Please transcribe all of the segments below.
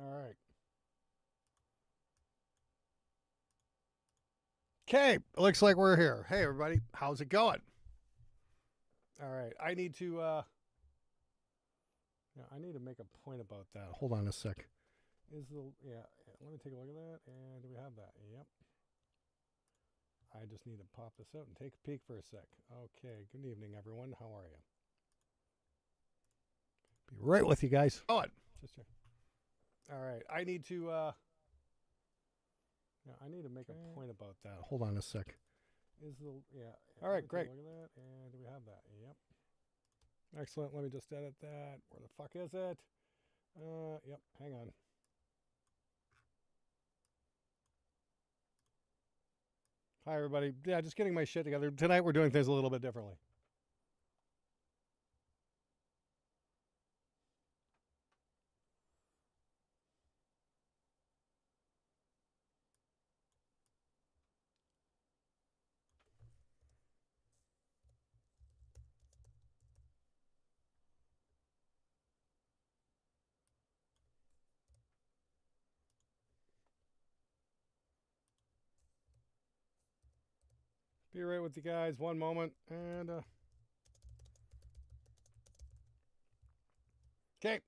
All right. Okay, looks like we're here. Hey, everybody, how's it going? All right, I need to make a point about that. Hold on a sec. Let me take a look at that. And do we have that? Yep. I just need to pop this out and take a peek for a sec. Okay, good evening, everyone. How are you? Be right with you guys. Oh, just check. All right, I need to make a point about that. Hold on a sec. All right, great. Look at that. And do we have that? Yep. Excellent. Let me just edit that. Where the fuck is it? Yep. Hang on. Hi, everybody. Yeah, just getting my shit together. Tonight we're doing things a little bit differently. Be right with you guys. One moment. And, okay.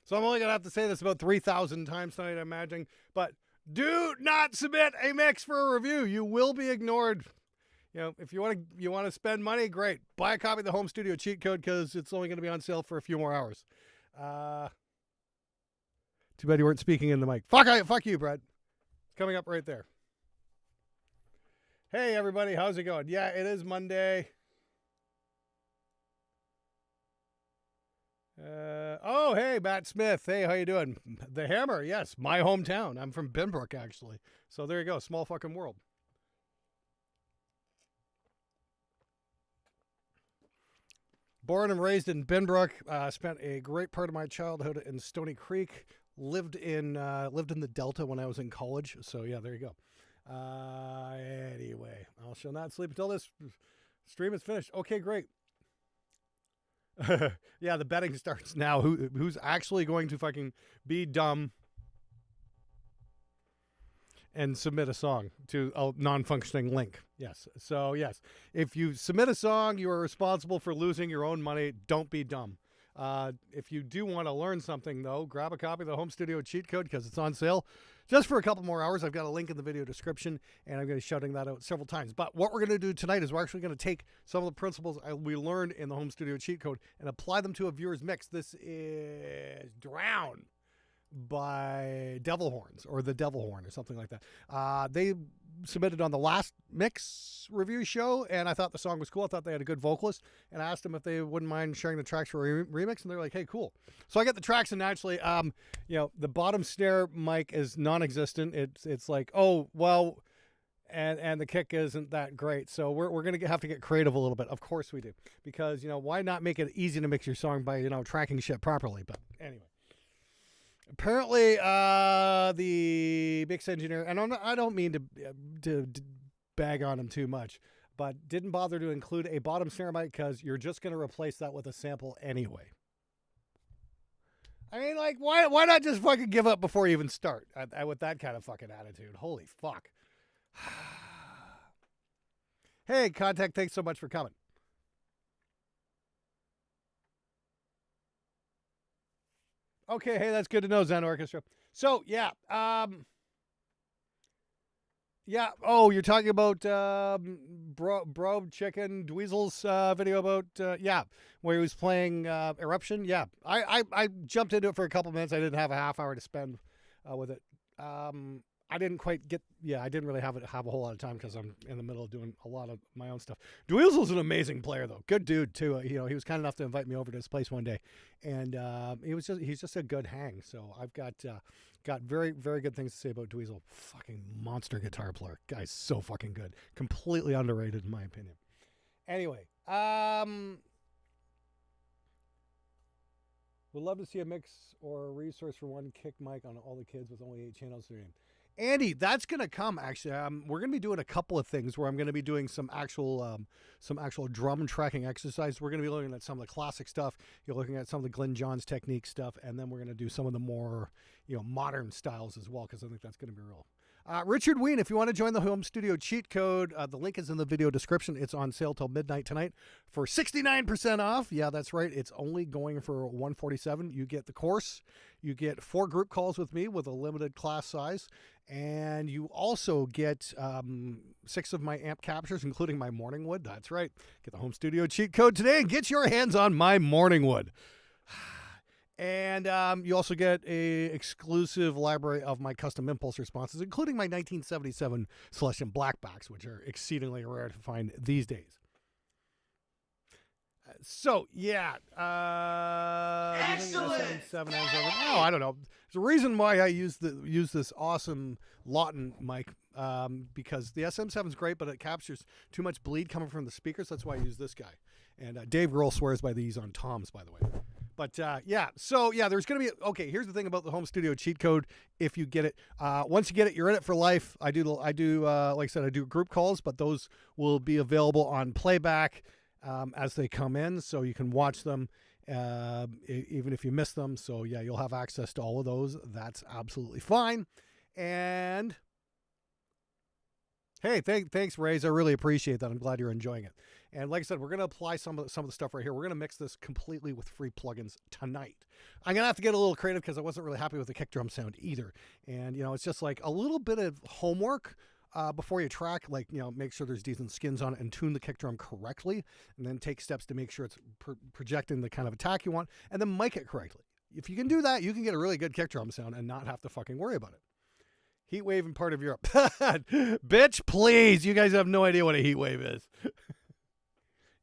So I'm only going to have to say this about 3,000 times tonight, I'm imagining. But do not submit a mix for a review. You will be ignored. You know, if you want to spend money, great. Buy a copy of the home studio cheat code because it's only going to be on sale for a few more hours. Too bad you weren't speaking in the mic. Fuck you, Brett. It's coming up right there. Hey, everybody. How's it going? Yeah, it is Monday. Hey, Matt Smith. Hey, how you doing? The Hammer, yes, my hometown. I'm from Benbrook, actually. So there you go. Small fucking world. Born and raised in Benbrook. Spent a great part of my childhood in Stony Creek. Lived in the Delta when I was in college. So yeah, there you go. Anyway, I shall not sleep until this stream is finished. Okay, great. Yeah, the betting starts now. Who's actually going to fucking be dumb and submit a song to a non-functioning link? Yes. So yes, if you submit a song, you are responsible for losing your own money. Don't be dumb. If you do want to learn something, though, grab a copy of the home studio cheat code because it's on sale just for a couple more hours. I've got a link in the video description, and I'm going to be shouting that out several times. But what we're going to do tonight is we're actually going to take some of the principles we learned in the home studio cheat code and apply them to a viewer's mix. This is Drown by Devil Horns, or the Devil Horn, or something like that. They submitted on the last mix review show, and I thought the song was cool. I thought they had a good vocalist, and I asked them if they wouldn't mind sharing the tracks for a remix, and they're like, hey, cool. So I get the tracks, and actually, the bottom snare mic is non-existent. It's like, oh, well, and the kick isn't that great. So we're going to have to get creative a little bit. Of course we do. Because, why not make it easy to mix your song by, tracking shit properly? But anyway. Apparently, the mix engineer, and I don't mean to bag on him too much, but didn't bother to include a bottom snare mic because you're just going to replace that with a sample anyway. I mean, like, why not just fucking give up before you even start with that kind of fucking attitude? Holy fuck. Hey, Contact, thanks so much for coming. Okay, hey, that's good to know, Zen Orchestra. So, yeah. Oh, you're talking about Bro Chicken Dweezil's video about, where he was playing Eruption. Yeah, I jumped into it for a couple minutes. I didn't have a half hour to spend with it. I didn't quite get, I didn't really have a whole lot of time because I'm in the middle of doing a lot of my own stuff. Dweezil's an amazing player, though. Good dude, too. He was kind enough to invite me over to his place one day. And he's just a good hang. So I've got very, very good things to say about Dweezil. Fucking monster guitar player. Guy's so fucking good. Completely underrated, in my opinion. Anyway, would love to see a mix or a resource for one kick mic on all the kids with only 8 channels to name. Andy, that's going to come actually. We're going to be doing a couple of things where I'm going to be doing some actual drum tracking exercises. We're going to be looking at some of the classic stuff. You're looking at some of the Glenn Johns technique stuff, and then we're going to do some of the more modern styles as well, because I think that's going to be real. Richard Ween, if you want to join the home studio cheat code, the link is in the video description. It's on sale till midnight tonight for 69% off. Yeah, that's right. It's only going for $147. You get the course. You get 4 group calls with me with a limited class size. And you also get 6 of my amp captures, including my Morningwood. That's right. Get the home studio cheat code today and get your hands on my Morningwood. And you also get a exclusive library of my custom impulse responses, including my 1977 Celestion Blackbacks, which are exceedingly rare to find these days. So, yeah. Excellent. Oh, I don't know. There's a reason why I use this awesome Lawton mic, because the SM7 is great, but it captures too much bleed coming from the speakers. That's why I use this guy. And Dave Grohl swears by these on toms, by the way. But yeah, so yeah, there's going to be, okay, here's the thing about the home studio cheat code. If you get it, once you get it, you're in it for life. I do, like I said, I do group calls, but those will be available on playback as they come in, so you can watch them even if you miss them. So yeah, you'll have access to all of those. That's absolutely fine. And hey, thanks, Rays. I really appreciate that. I'm glad you're enjoying it. And like I said, we're going to apply some of the stuff right here. We're going to mix this completely with free plugins tonight. I'm going to have to get a little creative because I wasn't really happy with the kick drum sound either. And, it's just like a little bit of homework before you track, like, make sure there's decent skins on it and tune the kick drum correctly, and then take steps to make sure it's projecting the kind of attack you want, and then mic it correctly. If you can do that, you can get a really good kick drum sound and not have to fucking worry about it. Heat wave in part of Europe. Bitch, please. You guys have no idea what a heat wave is.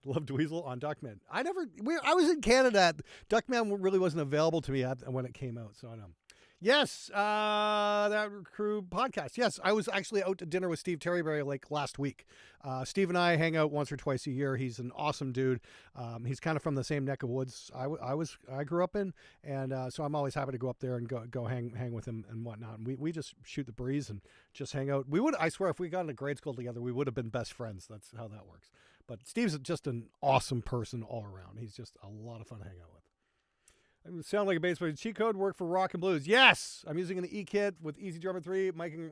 Love Dweezil on Duckman. I was in Canada. Duckman really wasn't available to me when it came out, so I don't know. Yes, that crew podcast. Yes, I was actually out to dinner with Steve Terryberry like last week. Steve and I hang out once or twice a year. He's an awesome dude. He's kind of from the same neck of woods I grew up in, and so I'm always happy to go up there and go hang with him and whatnot. And we just shoot the breeze and just hang out. I swear, if we got into grade school together, we would have been best friends. That's how that works. But Steve's just an awesome person all around. He's just a lot of fun to hang out with. I sound like a bass player. Cheat code work for rock and blues. Yes, I'm using an E-kit with Easy Drummer 3 miking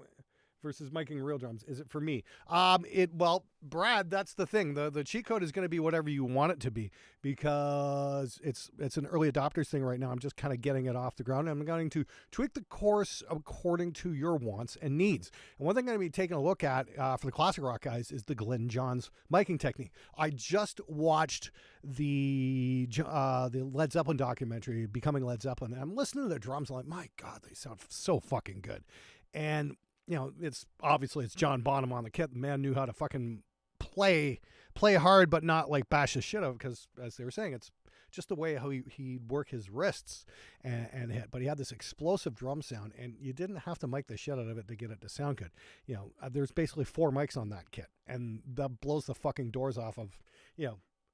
versus miking real drums. Is it for me? Well, Brad, that's the thing. The cheat code is going to be whatever you want it to be, because it's an early adopters thing right now. I'm just kind of getting it off the ground. I'm going to tweak the course according to your wants and needs. And one thing I'm going to be taking a look at for the classic rock guys is the Glenn Johns miking technique. I just watched the Led Zeppelin documentary, Becoming Led Zeppelin, and I'm listening to their drums. I'm like, my God, they sound so fucking good. And it's John Bonham on the kit. The man knew how to fucking play hard, but not like bash the shit out, because as they were saying, it's just the way how he'd work his wrists and hit. But he had this explosive drum sound, and you didn't have to mic the shit out of it to get it to sound good. There's basically 4 mics on that kit, and that blows the fucking doors off of,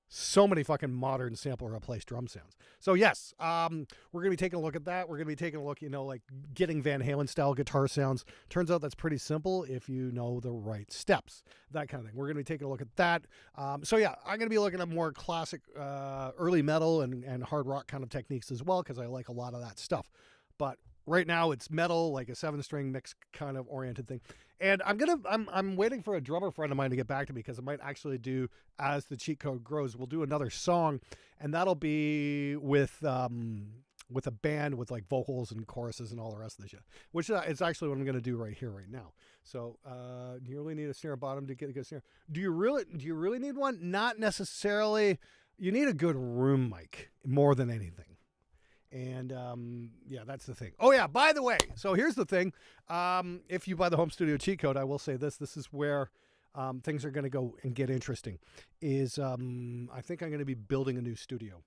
so many fucking modern sample replace drum sounds. So yes, we're going to be taking a look at that. We're going to be taking a look, like getting Van Halen style guitar sounds. Turns out that's pretty simple if you know the right steps, that kind of thing. We're going to be taking a look at that. So yeah, I'm going to be looking at more classic, early metal and hard rock kind of techniques as well, because I like a lot of that stuff. But right now it's metal, like a 7-string mix kind of oriented thing. And I'm waiting for a drummer friend of mine to get back to me, because I might actually do, as the cheat code grows, we'll do another song, and that'll be with a band with like vocals and choruses and all the rest of the shit, which is actually what I'm going to do right here, right now. So, do you really need a snare bottom to get a good snare? Do you really need one? Not necessarily. You need a good room mic more than anything. And yeah, that's the thing. Oh yeah, by the way, so here's the thing. If you buy the home studio cheat code, I will say this is where things are going to go and get interesting. I think I'm going to be building a new studio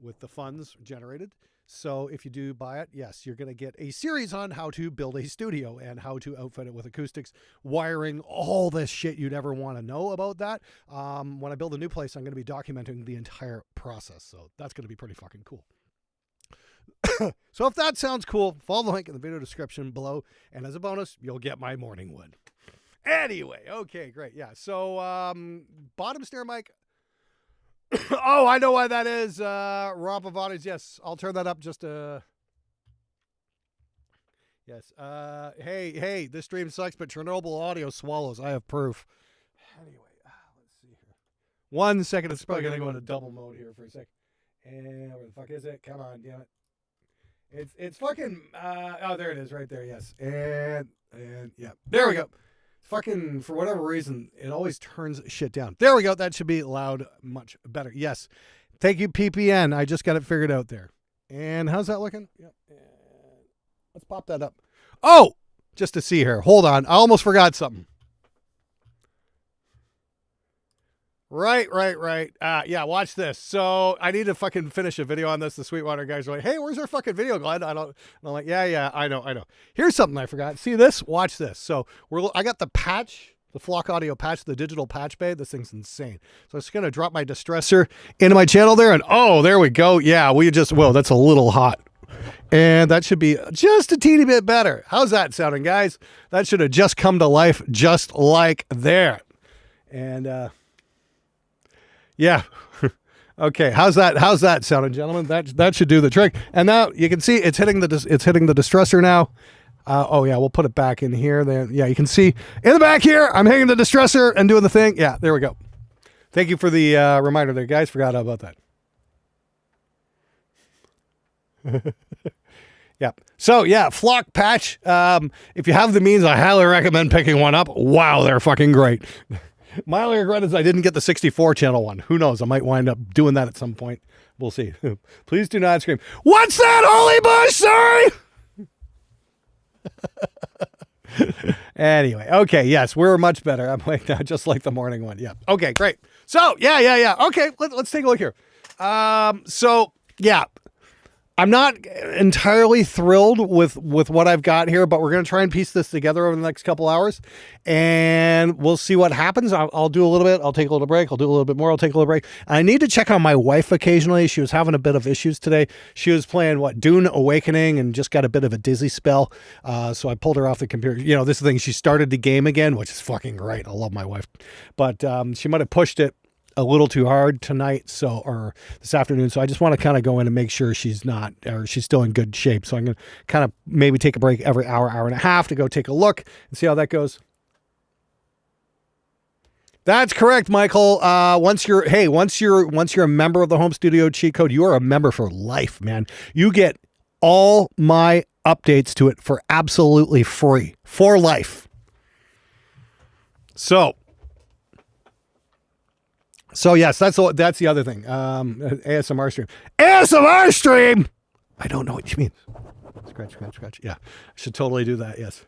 with the funds generated. So if you do buy it, yes, you're going to get a series on how to build a studio and how to outfit it with acoustics, wiring, all this shit you'd ever want to know about that. When I build a new place, I'm going to be documenting the entire process. So that's going to be pretty fucking cool. So if that sounds cool, follow the link in the video description below. And as a bonus, you'll get my morning wood. Anyway, okay, great. Yeah, so bottom snare mic. Oh, I know why that is. Rob Avani's, yes. I'll turn that up just yes. Hey, this stream sucks, but Chernobyl audio swallows. I have proof. Anyway, let's see here. 1 second. It's probably going to go into double mode here for a sec. And where the fuck is it? Come on, damn it. It's fucking, oh, there it is right there, yes. And yeah, there we go. Fucking, for whatever reason, it always turns shit down. There we go. That should be loud much better. Yes. Thank you, PPN. I just got it figured out there. And how's that looking? Yep. Let's pop that up. Oh, just to see here. Hold on. I almost forgot something. Right. Yeah, watch this. So I need to fucking finish a video on this. The Sweetwater guys are like, hey, where's our fucking video, Glenn? And I'm like, yeah, I know. Here's something I forgot. See this? Watch this. So I got the patch, the Flock Audio patch, the digital patch bay. This thing's insane. So I'm just going to drop my distressor into my channel there. And oh, there we go. Yeah, whoa, that's a little hot. And that should be just a teeny bit better. How's that sounding, guys? That should have just come to life just like there. And, yeah. Okay. How's that sounding, gentlemen? That should do the trick. And now you can see it's hitting the distressor now. Oh yeah, we'll put it back in here. There. Yeah, you can see in the back here, I'm hitting the distressor and doing the thing. Yeah, there we go. Thank you for the reminder there, guys. Forgot about that. Yeah. So yeah, Flock patch. If you have the means, I highly recommend picking one up. Wow, they're fucking great. My only regret is I didn't get the 64 channel one. Who knows? I might wind up doing that at some point. We'll see. Please do not scream. What's that, Holy Bush? Sorry. Anyway. Okay. Yes, we're much better. I'm like just like the morning one. Yeah. Okay. Great. So yeah. Okay. Let's take a look here. So yeah. I'm not entirely thrilled with what I've got here, but we're going to try and piece this together over the next couple hours, and we'll see what happens. I'll do a little bit. I'll take a little break. I'll do a little bit more. I'll take a little break. I need to check on my wife occasionally. She was having a bit of issues today. She was playing Dune Awakening and just got a bit of a dizzy spell. So I pulled her off the computer. You know, this is the thing. She started the game again, which is fucking great. I love my wife, but she might have pushed it a little too hard tonight, or this afternoon. So I just want to kind of go in and make sure she's still in good shape. So I'm going to kind of maybe take a break every hour and a half to go take a look and see how that goes. That's correct, Michael. Once you're a member of the Home Studio Cheat Code, you are a member for life, man. You get all my updates to it for absolutely free for life. So yes, that's the other thing. ASMR stream. ASMR stream! I don't know what you mean. Scratch. Yeah, I should totally do that, yes.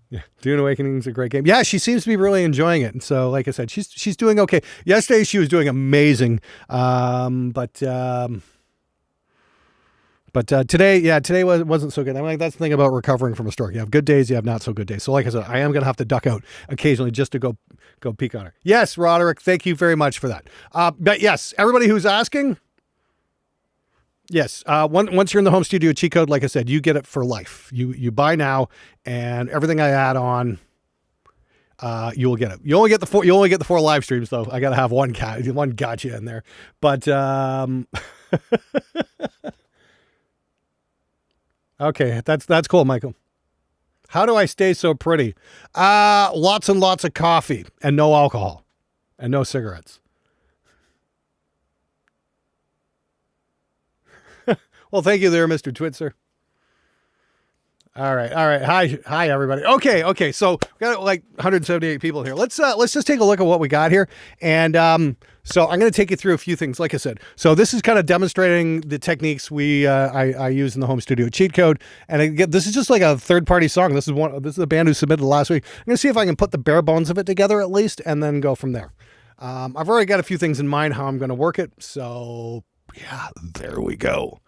Yeah, Dune Awakening is a great game. Yeah, she seems to be really enjoying it. And so, like I said, she's doing okay. Yesterday, she was doing amazing. But today wasn't so good. I'm like, that's the thing about recovering from a stroke. You have good days, you have not so good days. So like I said, I am going to have to duck out occasionally just to go peek on her. Yes, Roderick, thank you very much for that. But yes, everybody who's asking, yes, once you're in the Home Studio Cheat Code, like I said, you get it for life. You buy now, and everything I add on, you will get it. You only get the 4 live streams though. I got to have one gotcha in there, but okay, that's cool, Michael. How do I stay so pretty? Lots and lots of coffee and no alcohol and no cigarettes. Well, thank you there, Mr. Twitzer. All right. Hi, everybody. Okay. So we got like 178 people here. Let's just take a look at what we got here. And so I'm going to take you through a few things, like I said. So this is kind of demonstrating the techniques I use in the Home Studio Cheat Code. And again, this is just like a third-party song. This is a band who submitted last week. I'm going to see if I can put the bare bones of it together at least, and then go from there. I've already got a few things in mind how I'm going to work it. So yeah, there we go.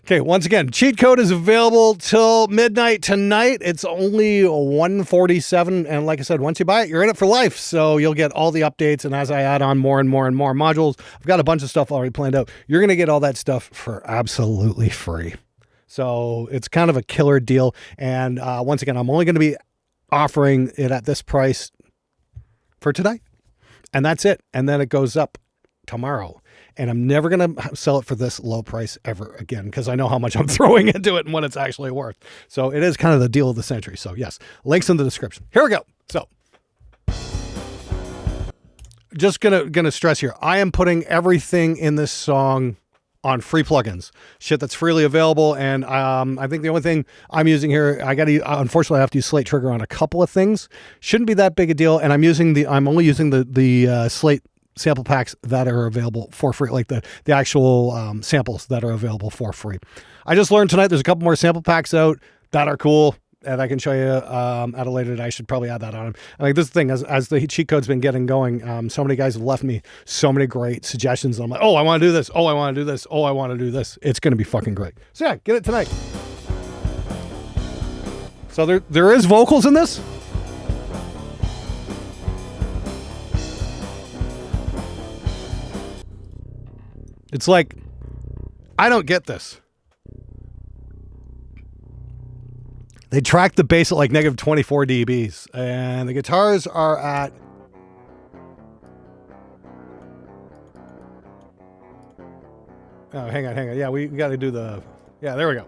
Okay, once again, cheat code is available till midnight tonight. It's only $147, and like I said, once you buy it, you're in it for life. So you'll get all the updates, and as I add on more and more and more modules, I've got a bunch of stuff already planned out. You're going to get all that stuff for absolutely free. So it's kind of a killer deal. And once again, I'm only going to be offering it at this price for tonight, and that's it. And then it goes up tomorrow. And I'm never going to sell it for this low price ever again, because I know how much I'm throwing into it and what it's actually worth. So it is kind of the deal of the century. So yes, links in the description. Here we go. So just gonna stress here, I am putting everything in this song on free plugins, shit that's freely available. And I think the only thing I'm using here, unfortunately I have to use Slate Trigger on a couple of things. Shouldn't be that big a deal. And I'm only using the Slate sample packs that are available for free, like the actual samples that are available for free. I just learned tonight there's a couple more sample packs out that are cool, and I can show you at a later date. I should probably add that on. I mean, this is the thing, as the cheat code's been getting going, so many guys have left me so many great suggestions. And I'm like, oh, I want to do this. Oh, I want to do this. Oh, I want to do this. It's going to be fucking great. So yeah, get it tonight. So there is vocals in this. It's like, I don't get this. They track the bass at like negative 24 dBs, and the guitars are at hang on. Yeah, we got to do there we go.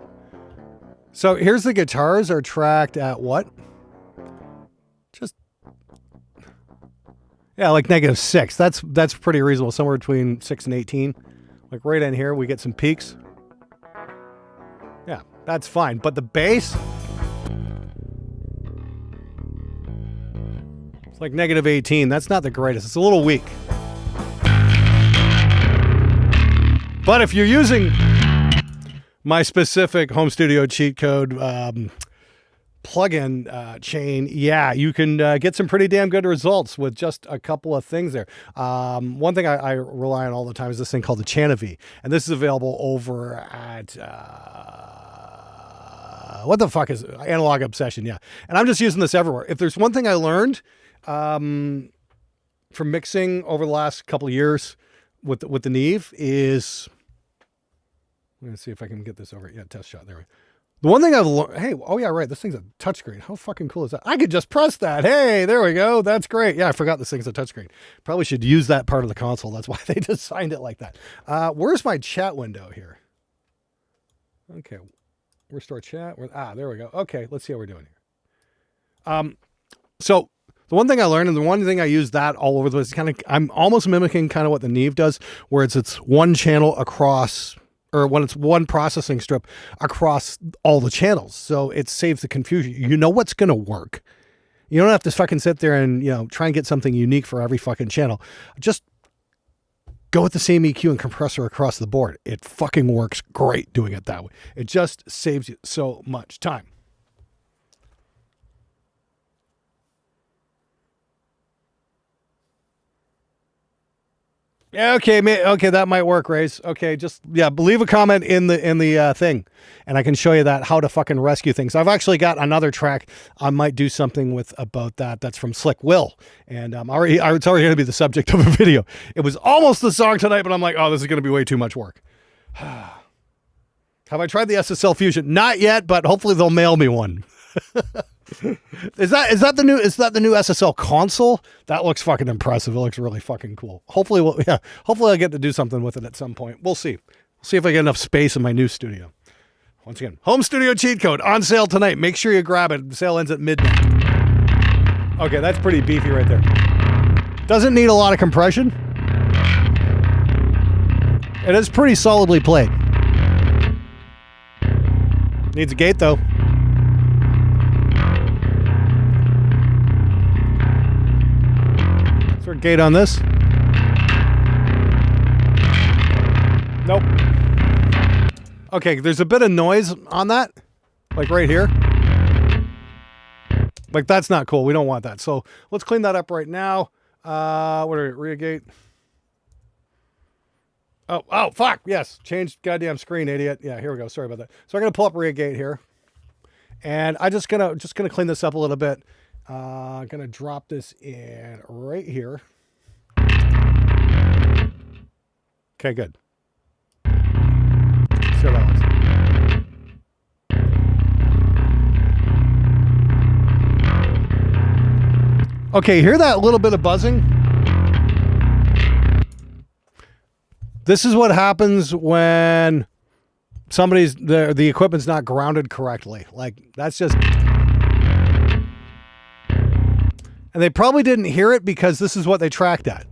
So here's the guitars are tracked at what? Like -6. That's pretty reasonable, somewhere between 6 and 18. Like right in here, we get some peaks. Yeah, that's fine. But the bass, it's like -18. That's not the greatest. It's a little weak. But if you're using my specific home studio cheat code plugin chain, yeah, you can get some pretty damn good results with just a couple of things there. One thing I rely on all the time is this thing called the Chanavi, and this is available over at what the fuck is it? Analog Obsession, yeah. And I'm just using this everywhere. If there's one thing I learned from mixing over the last couple of years with the Neve is, I'm gonna see if I can get this over. Yeah, test shot there. We go. The one thing I've learned, hey, oh yeah, right, this thing's a touchscreen. How fucking cool is that? I could just press that. Hey, there we go. That's great. Yeah, I forgot this thing's a touchscreen. Probably should use that part of the console. That's why they designed it like that. Where's my chat window here? Okay, restore chat. There we go. Okay, let's see how we're doing here. So the one thing I learned, and the one thing I use that all over the place, I'm almost mimicking kind of what the Neve does, where it's one channel across, or when it's one processing strip across all the channels. So it saves the confusion. You know what's going to work. You don't have to fucking sit there and, try and get something unique for every fucking channel. Just go with the same EQ and compressor across the board. It fucking works great doing it that way. It just saves you so much time. Yeah, okay, that might work, Race. Okay, just leave a comment in the thing, and I can show you how to fucking rescue things. I've actually got another track I might do something with about that. That's from Slick Will, and it's already going to be the subject of a video. It was almost the song tonight, but I'm like, oh, this is going to be way too much work. Have I tried the SSL Fusion? Not yet, but hopefully they'll mail me one. Is that the new SSL console? That looks fucking impressive. It looks really fucking cool. Hopefully I'll get to do something with it at some point. We'll see. We'll see if I get enough space in my new studio. Once again, home studio cheat code on sale tonight. Make sure you grab it. The sale ends at midnight. Okay, that's pretty beefy right there. Doesn't need a lot of compression. It is pretty solidly played. Needs a gate though. Is there a gate on this? Nope. Okay, there's a bit of noise on that. Like right here. Like that's not cool. We don't want that. So let's clean that up right now. What are we? Rear gate. Oh, fuck. Yes. Change goddamn screen, idiot. Yeah, here we go. Sorry about that. So I'm going to pull up Reagate here. And I'm just gonna clean this up a little bit. Gonna drop this in right here. Okay, good. See how that looks. Okay, hear that little bit of buzzing? This is what happens when the equipment's not grounded correctly. Like, that's just... And they probably didn't hear it because this is what they tracked at.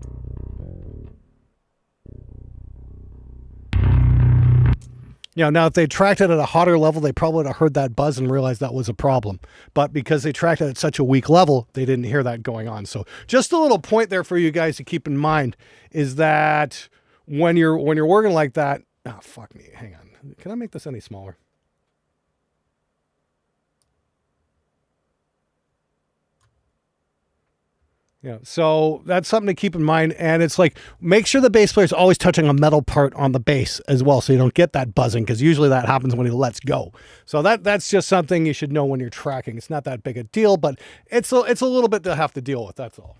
You know, now if they tracked it at a hotter level, they probably would have heard that buzz and realized that was a problem. But because they tracked it at such a weak level, they didn't hear that going on. So just a little point there for you guys to keep in mind is that when you're working like that, oh, fuck me, hang on. Can I make this any smaller? Yeah, so that's something to keep in mind. And it's like, make sure the bass player is always touching a metal part on the bass as well, so you don't get that buzzing, because usually that happens when he lets go. So that's just something you should know when you're tracking. It's not that big a deal, but it's a little bit to have to deal with, that's all.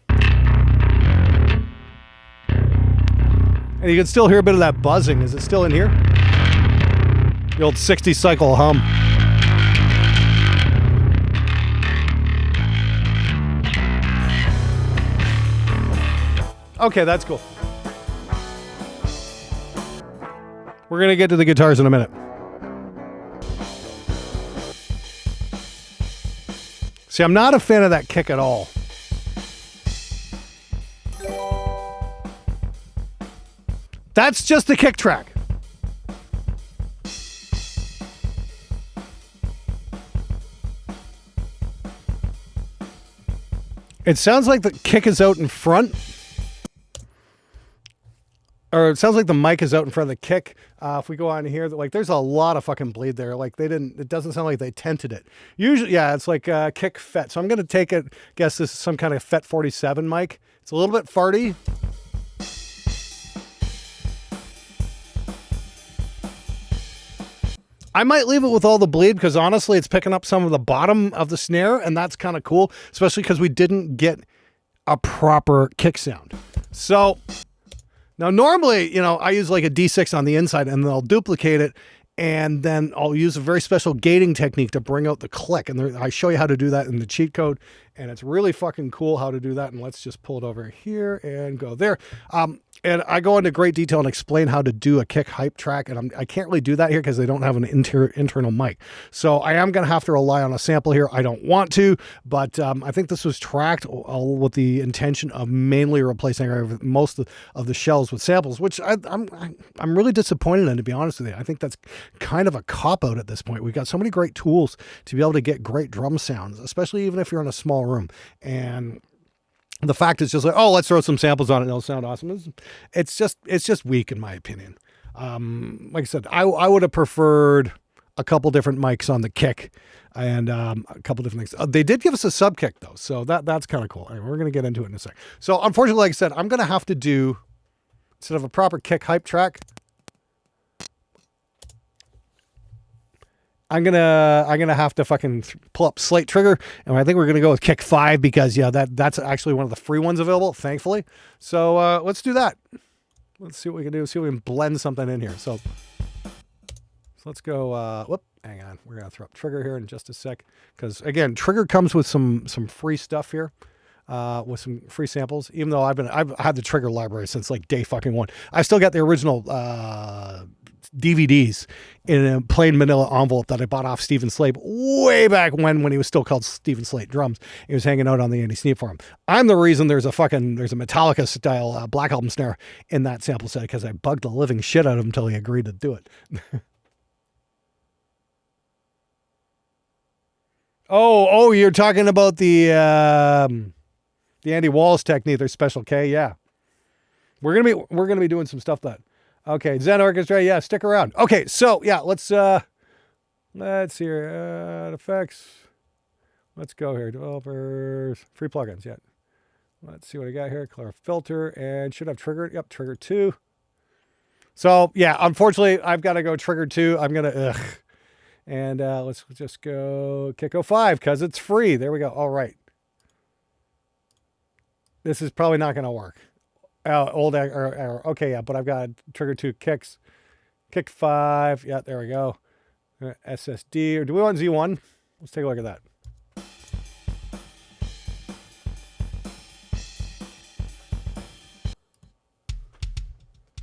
And you can still hear a bit of that buzzing. Is it still in here? The old 60 cycle hum. Okay, that's cool. We're going to get to the guitars in a minute. See, I'm not a fan of that kick at all. That's just the kick track. It sounds like the kick is out in front. Or it sounds like the mic is out in front of the kick. If we go on here, like there's a lot of fucking bleed there. Like it doesn't sound like they tented it. Usually, yeah, it's like a kick FET. So I'm going to take it, guess this is some kind of FET 47 mic. It's a little bit farty. I might leave it with all the bleed because honestly, it's picking up some of the bottom of the snare, and that's kind of cool, especially because we didn't get a proper kick sound. So... Now, normally, you know, I use like a D6 on the inside and then I'll duplicate it and then I'll use a very special gating technique to bring out the click. And I show you how to do that in the cheat code, and it's really fucking cool how to do that. And let's just pull it over here and go there. And I go into great detail and explain how to do a kick hype track. And I can't really do that here because they don't have an internal mic. So I am going to have to rely on a sample here. I don't want to, but I think this was tracked with the intention of mainly replacing most of the shells with samples, which I'm really disappointed in, to be honest with you. I think that's kind of a cop-out at this point. We've got so many great tools to be able to get great drum sounds, especially even if you're in a small room. And the fact is just like, oh, let's throw some samples on it and it'll sound awesome. It's just weak in my opinion. Like I said, I would have preferred a couple different mics on the kick and a couple different things. They did give us a sub kick though, so that's kind of cool. We're going to get into it in a sec. So unfortunately, like I said, I'm going to have to do, instead of a proper kick hype track, I'm gonna have to fucking pull up Slate Trigger, and I think we're gonna go with Kick 5 because yeah, that's actually one of the free ones available, thankfully. So let's do that. Let's see what we can do. See if we can blend something in here. So let's go. Whoop, hang on. We're gonna throw up Trigger here in just a sec because again, Trigger comes with some free stuff here. With some free samples, even though I've had the Trigger library since like day fucking one. I still got the original DVDs in a plain manila envelope that I bought off Steven Slate way back when he was still called Steven Slate Drums. He was hanging out on the Andy Sneap forum. I'm the reason there's a Metallica style Black Album snare in that sample set because I bugged the living shit out of him until he agreed to do it. Oh, you're talking about the Andy Wallace technique, their Special K, yeah. We're gonna be doing some stuff that. Okay, Zen Orchestra, yeah, stick around. Okay, so yeah, let's see here, effects. Let's go here, developers, free plugins, yeah. Let's see what I got here. Color filter, and should have trigger. Yep, trigger 2. So yeah, unfortunately, I've got to go trigger 2. I'm gonna and let's just go kick 05 because it's free. There we go. All right. This is probably not gonna work. Old error. Okay, yeah, but I've got trigger 2 kicks. Kick 5. Yeah, there we go. SSD. Or do we want Z1? Let's take a look at that.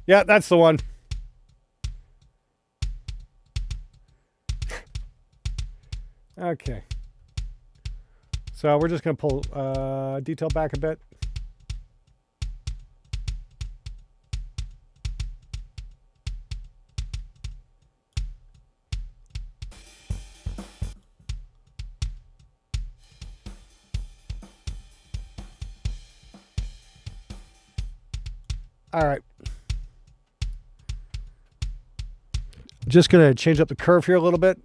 Yeah, that's the one. Okay. So we're just going to pull detail back a bit. All right. Just going to change up the curve here a little bit.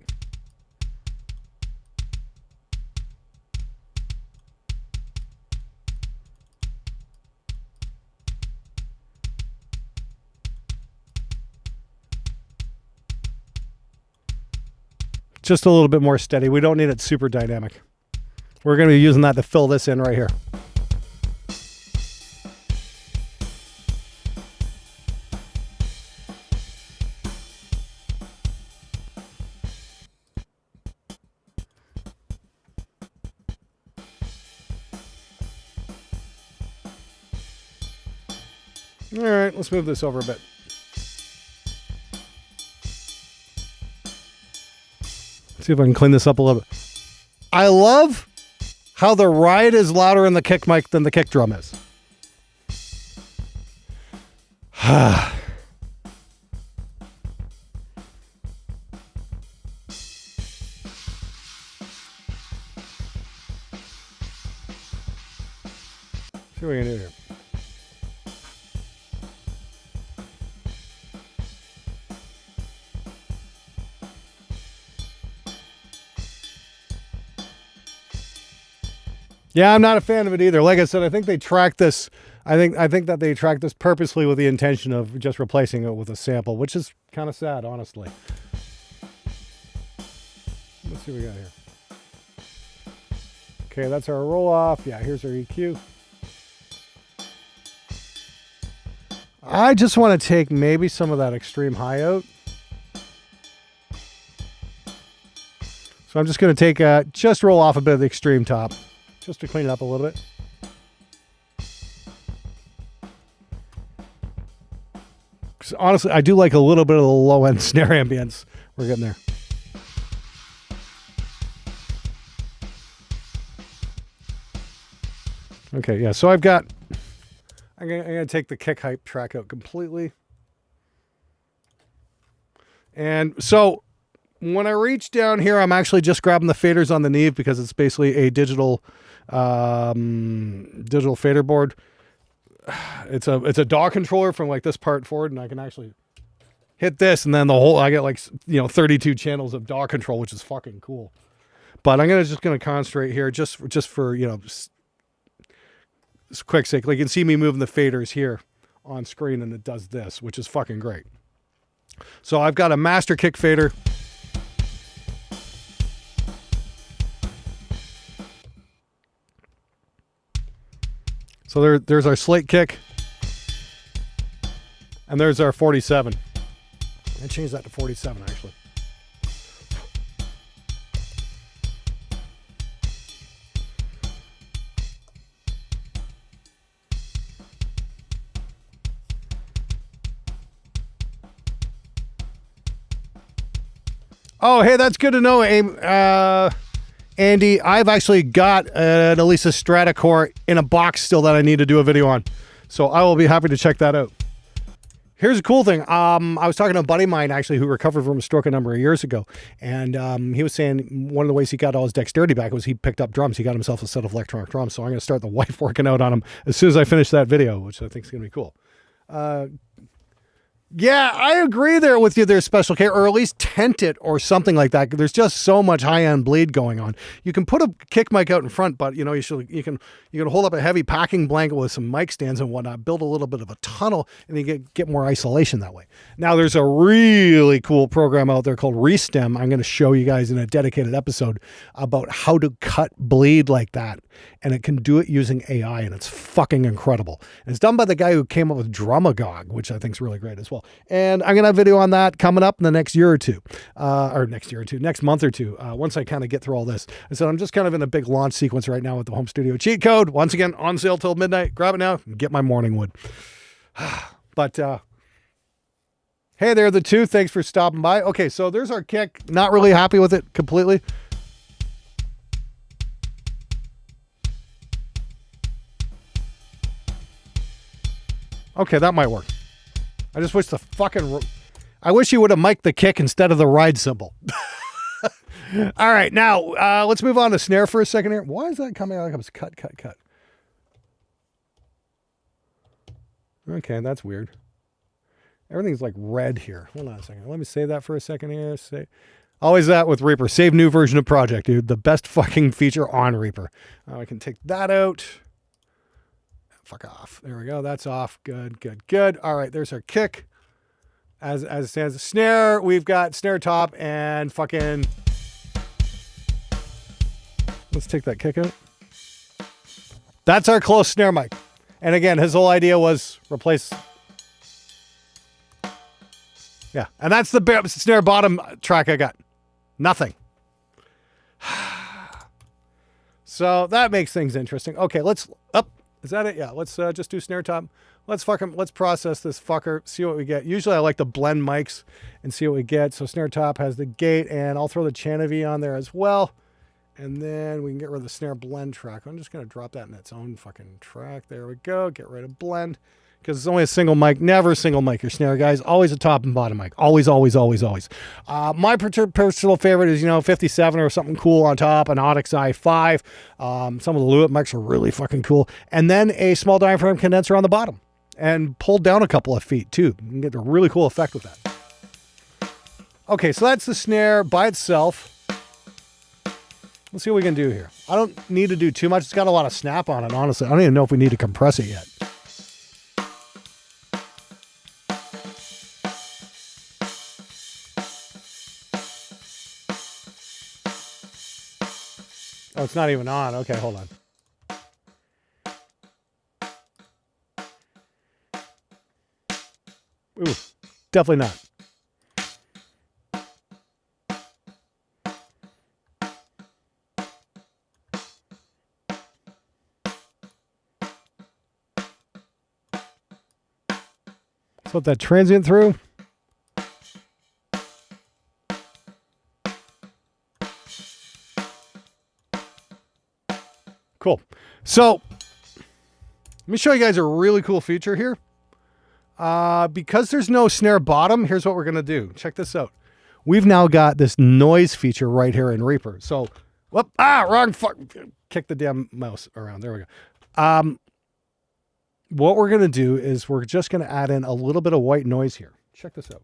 Just a little bit more steady. We don't need it super dynamic. We're going to be using that to fill this in right here. All right, let's move this over a bit. See if I can clean this up a little bit. I love how the ride is louder in the kick mic than the kick drum is. See what we can do here. Yeah, I'm not a fan of it either. Like I said, I think they track this. I think that they track this purposely with the intention of just replacing it with a sample, which is kind of sad, honestly. Let's see what we got here. Okay, that's our roll off. Yeah, here's our EQ. I just want to take maybe some of that extreme high out. So I'm just going to take just roll off a bit of the extreme top, just to clean it up a little bit. Because honestly, I do like a little bit of the low end snare ambience. We're getting there. Okay, yeah. So I'm gonna take the kick hype track out completely. And so when I reach down here, I'm actually just grabbing the faders on the Neve because it's basically a digital fader board. It's a DAW controller from like this part forward, and I can actually hit this, and then I get like 32 channels of DAW control, which is fucking cool. But I'm just gonna concentrate here just for quick sake. Like you can see me moving the faders here on screen, and it does this, which is fucking great. So I've got a master kick fader. So there's our slate kick, and there's our 47. I changed that to 47 actually. Oh, hey, that's good to know, Andy. I've actually got an Elisa Stratacore in a box still that I need to do a video on. So I will be happy to check that out. Here's a cool thing. I was talking to a buddy of mine actually who recovered from a stroke a number of years ago. And he was saying one of the ways he got all his dexterity back was he picked up drums. He got himself a set of electronic drums. So I'm going to start the wife working out on him as soon as I finish that video, which I think is going to be cool. Yeah, I agree there with you there, Special K, or at least tent it or something like that. There's just so much high-end bleed going on. You can put a kick mic out in front, but you know you can hold up a heavy packing blanket with some mic stands and whatnot, build a little bit of a tunnel, and you get more isolation that way. Now there's a really cool program out there called Restem. I'm going to show you guys in a dedicated episode about how to cut bleed like that. And it can do it using AI, and it's fucking incredible. And it's done by the guy who came up with Drumagog, which I think is really great as well. And I'm going to have a video on that coming up in the next year or two, next month or two, once I kind of get through all this. And so I'm just kind of in a big launch sequence right now with the home studio cheat code. Once again, on sale till midnight. Grab it now and get my morning wood. But hey there, the two. Thanks for stopping by. Okay, so there's our kick. Not really happy with it completely. Okay, that might work. I just wish I wish you would have mic'd the kick instead of the ride cymbal. All right, now let's move on to snare for a second here. Why is that coming out like it's cut? Okay, that's weird. Everything's like red here. Hold on a second. Let me save that for a second here. Always that with Reaper. Save new version of project, dude. The best fucking feature on Reaper. I can take that out. Fuck off. There we go. That's off. Good. All right, there's our kick. As it stands, the snare, we've got snare top and fucking... Let's take that kick out. That's our close snare mic. And again, his whole idea was replace... Yeah, and that's the snare bottom track I got. Nothing. So that makes things interesting. Okay, let's... Is that it? Yeah, let's just do snare top. Let's process this fucker, see what we get. Usually I like to blend mics and see what we get. So snare top has the gate, and I'll throw the Chanavi on there as well. And then we can get rid of the snare blend track. I'm just going to drop that in its own fucking track. There we go. Get rid of blend. Because it's only a single mic. Never single mic your snare, guys. Always a top and bottom mic. Always. My personal favorite is, 57 or something cool on top, an Audix i5. Some of the Lewitt mics are really fucking cool. And then a small diaphragm condenser on the bottom. And pulled down a couple of feet, too. You can get a really cool effect with that. Okay, so that's the snare by itself. Let's see what we can do here. I don't need to do too much. It's got a lot of snap on it, honestly. I don't even know if we need to compress it yet. Oh, it's not even on. Okay, hold on. Ooh, definitely not. Let's let that transient through. Cool. So let me show you guys a really cool feature here. Because there's no snare bottom, here's what we're going to do. Check this out. We've now got this noise feature right here in Reaper. So, wrong fuck. Kick the damn mouse around. There we go. What we're going to do is we're just going to add in a little bit of white noise here. Check this out.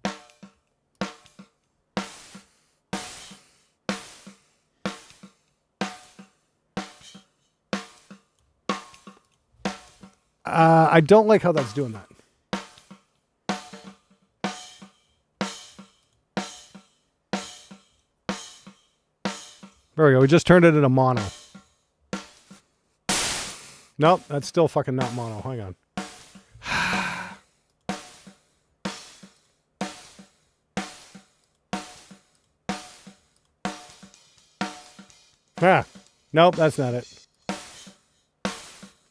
I don't like how that's doing that. There we go. We just turned it into mono. Nope, that's still fucking not mono. Hang on. Nope, that's not it.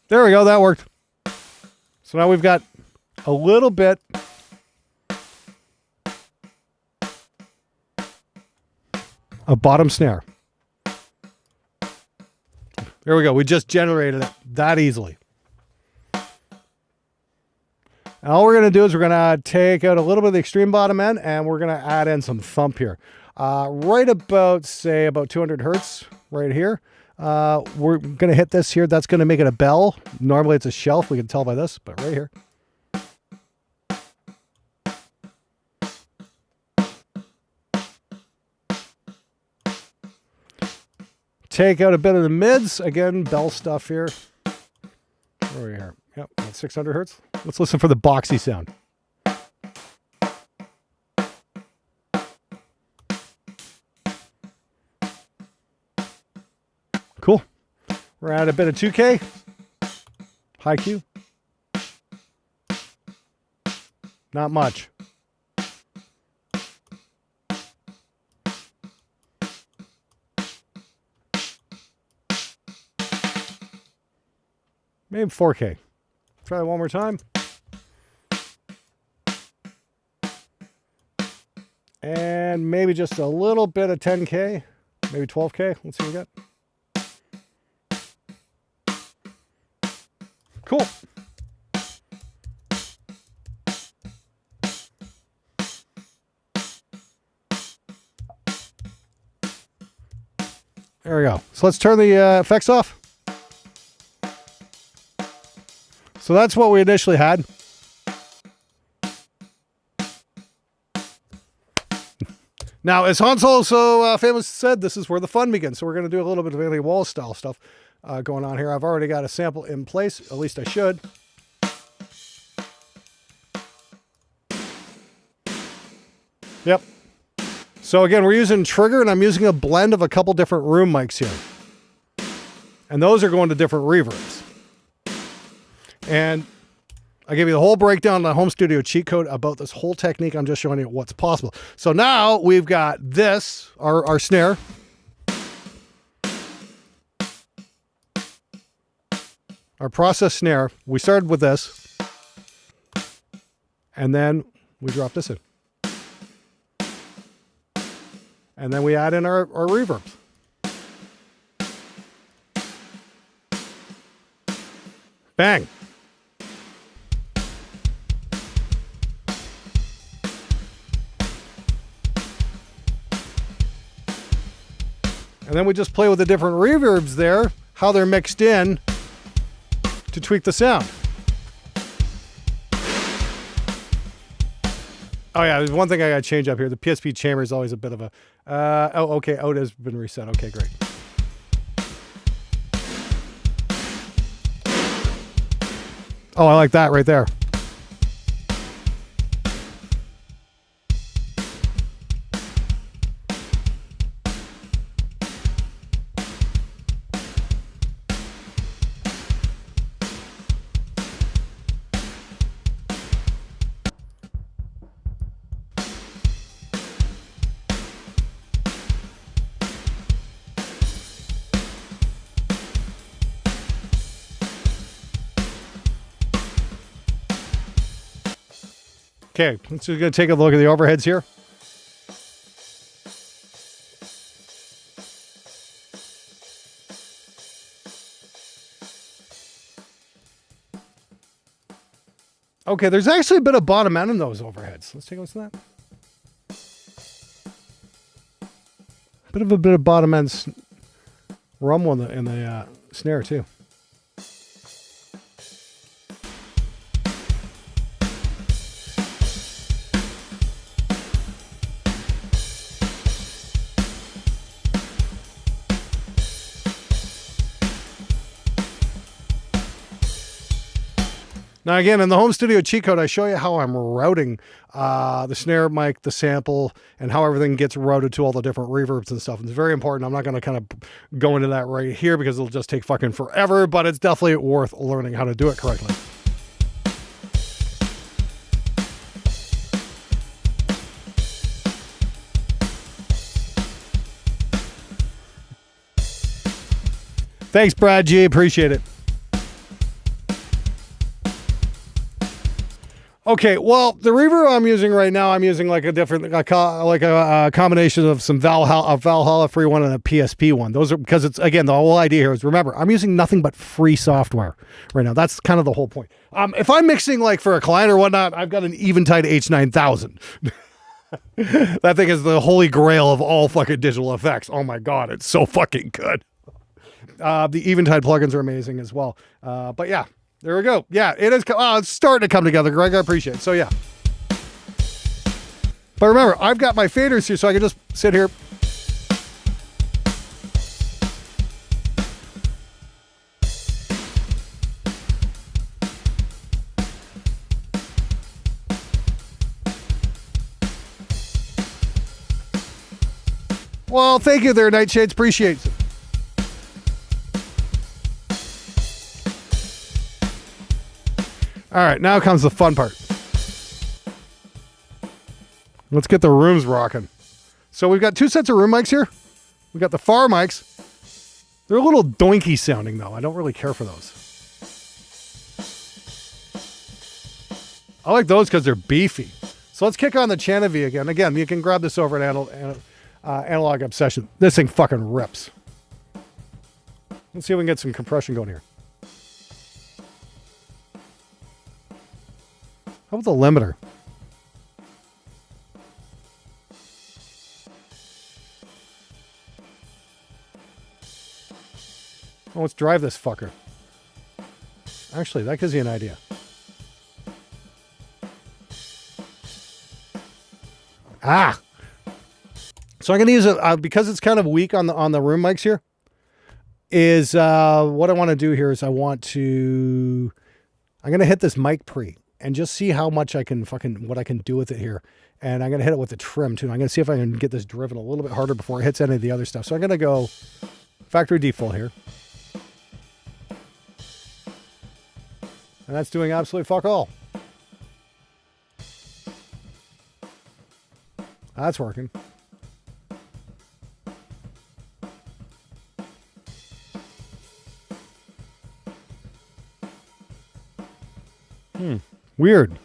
There we go. That worked. So now we've got a little bit of bottom snare. There we go. We just generated it that easily. And all we're going to do is we're going to take out a little bit of the extreme bottom end, and we're going to add in some thump here. Right about, say, about 200 hertz right here. We're going to hit this here. That's going to make it a bell. Normally it's a shelf. We can tell by this, but right here. take out a bit of the mids. Again, bell stuff here. Where are we here? Yep, at 600 hertz. Let's listen for the boxy sound. Cool. We're at a bit of 2K. High Q. Not much. Maybe 4K. Try it one more time. And maybe just a little bit of 10K. Maybe 12K. Let's see what we got. Cool. There we go. So let's turn the effects off. So that's what we initially had. Now, as Han Solo so famous said, this is where the fun begins. So we're going to do a little bit of Andy Wallace style stuff going on here. I've already got a sample in place. At least I should. Yep. So again, we're using trigger, and I'm using a blend of a couple different room mics here. And those are going to different reverbs. And I gave you the whole breakdown in the home studio cheat code about this whole technique. I'm just showing you what's possible. So now we've got this, our snare. Our process snare. We started with this. And then we drop this in. And then we add in our reverbs. Bang. And then we just play with the different reverbs there, how they're mixed in to tweak the sound. Oh yeah, there's one thing I got to change up here. The PSP chamber is always a bit of a... oh, okay, out has been reset. Okay, great. Oh, I like that right there. Okay, so we're going to take a look at the overheads here. Okay, there's actually a bit of bottom end in those overheads. Let's take a listen to that. Bit of bottom end rumble in the snare too. Now again, in the home studio cheat code, I show you how I'm routing the snare mic, the sample, and how everything gets routed to all the different reverbs and stuff. It's very important. I'm not going to kind of go into that right here because it'll just take fucking forever, but it's definitely worth learning how to do it correctly. Thanks, Brad G. Appreciate it. Okay, well, the reverb I'm using right now, I'm using like a different, like a combination of some Valhalla free one and a PSP one. Those are because it's, again, the whole idea here is, remember, I'm using nothing but free software right now. That's kind of the whole point. If I'm mixing like for a client or whatnot, I've got an Eventide H9000. That thing is the holy grail of all fucking digital effects. Oh my God, it's so fucking good. The Eventide plugins are amazing as well. But yeah. There we go. Yeah, it is. Oh, it's starting to come together, Greg. I appreciate it. So, yeah. But remember, I've got my faders here, so I can just sit here. Well, thank you there, Nightshades. Appreciate it. All right, now comes the fun part. Let's get the rooms rocking. So we've got 2 sets of room mics here. We've got the far mics. They're a little doinky sounding, though. I don't really care for those. I like those because they're beefy. So let's kick on the Chanavi again. Again, you can grab this over at Analog Obsession. This thing fucking rips. Let's see if we can get some compression going here. How about the limiter? Oh, let's drive this fucker. Actually, that gives you an idea. Ah! So I'm going to use it because it's kind of weak on the room mics here. Is what I want to do here is I'm going to hit this mic pre and just see how much what I can do with it here. And I'm going to hit it with the trim too. I'm going to see if I can get this driven a little bit harder before it hits any of the other stuff. So I'm going to go factory default here. And that's doing absolutely fuck all. That's working. Weird.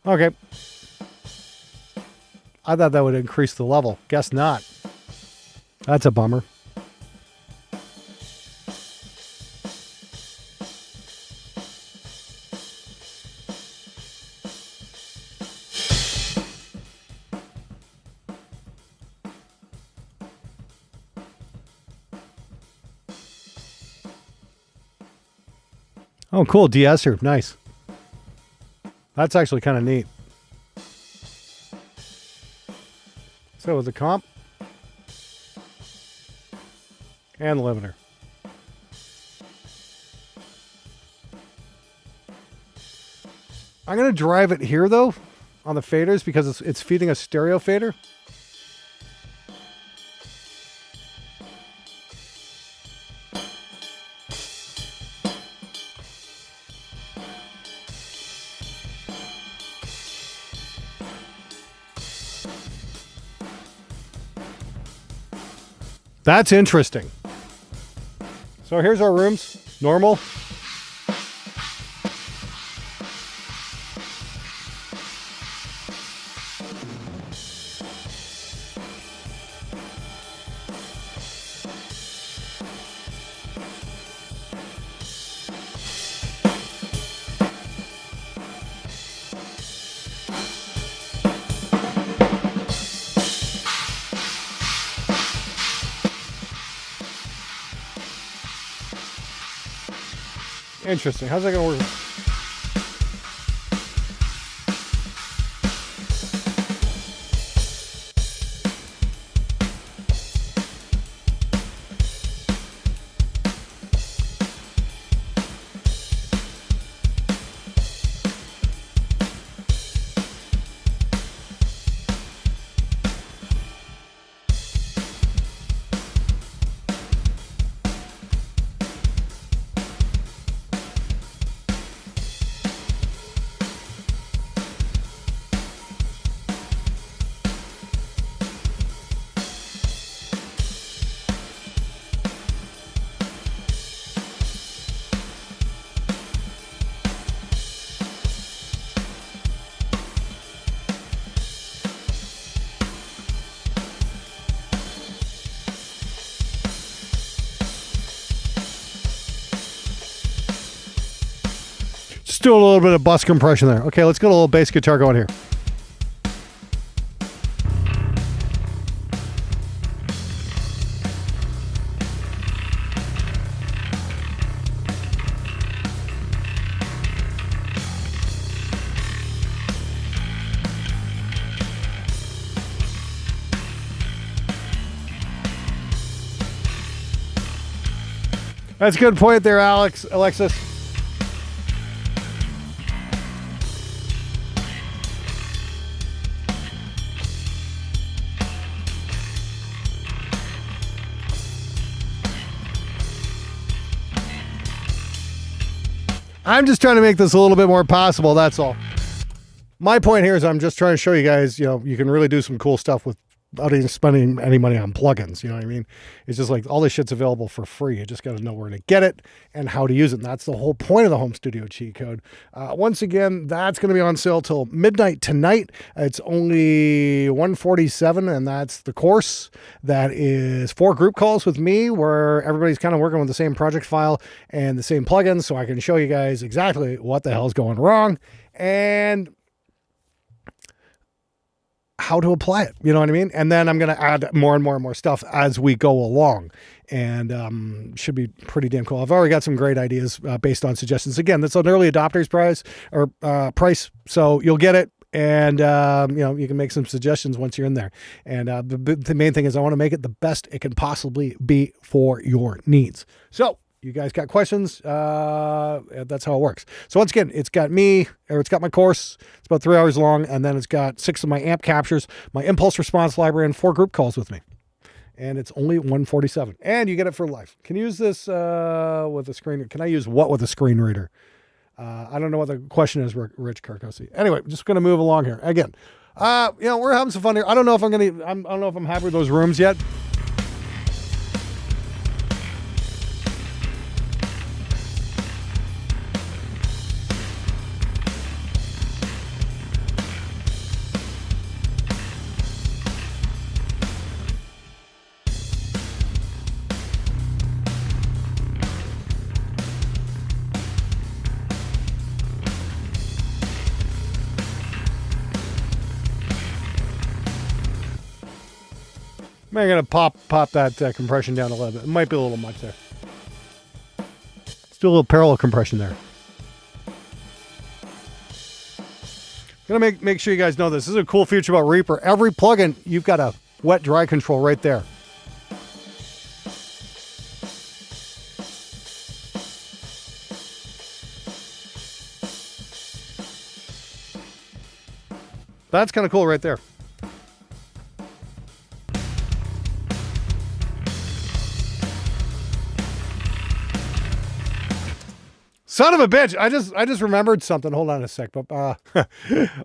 Okay. I thought that would increase the level. Guess not. That's a bummer. Oh, cool. De-esser. Nice. That's actually kind of neat. So with the comp and the limiter. I'm going to drive it here, though, on the faders because it's feeding a stereo fader. That's interesting. So here's our rooms. Normal. Interesting. How's that going to work? Do a little bit of bus compression there. Okay, let's get a little bass guitar going here. That's a good point there, Alexis. I'm just trying to make this a little bit more possible. That's all. My point here is I'm just trying to show you guys, you can really do some cool stuff without even spending any money on plugins. You know what I mean? It's just like all this shit's available for free. You just got to know where to get it and how to use it. And that's the whole point of the Home Studio Cheat Code. Once again, that's going to be on sale till midnight tonight. It's only $147, and that's the course. That is 4 group calls with me where everybody's kind of working with the same project file and the same plugins, so I can show you guys exactly what the hell's going wrong and how to apply it. You know what I mean? And then I'm going to add more and more and more stuff as we go along, and should be pretty damn cool. I've already got some great ideas based on suggestions. Again, that's an early adopters price, so you'll get it. And, you can make some suggestions once you're in there. And the main thing is I want to make it the best it can possibly be for your needs. So you guys got questions? That's how it works. So once again, it's got my course. It's about 3 hours long. And then it's got 6 of my amp captures, my impulse response library, and 4 group calls with me. And it's only $147. And you get it for life. Can you use this with a screen? Can I use what with a screen reader? I don't know what the question is, Rich Karkosi. Anyway, just going to move along here. Again, we're having some fun here. I don't know if I don't know if I'm happy with those rooms yet. I'm going to pop that compression down a little bit. It might be a little much there. Let's do a little parallel compression there. I'm going to make sure you guys know this. This is a cool feature about Reaper. Every plugin, you've got a wet-dry control right there. That's kind of cool right there. Son of a bitch. I just remembered something. Hold on a sec. But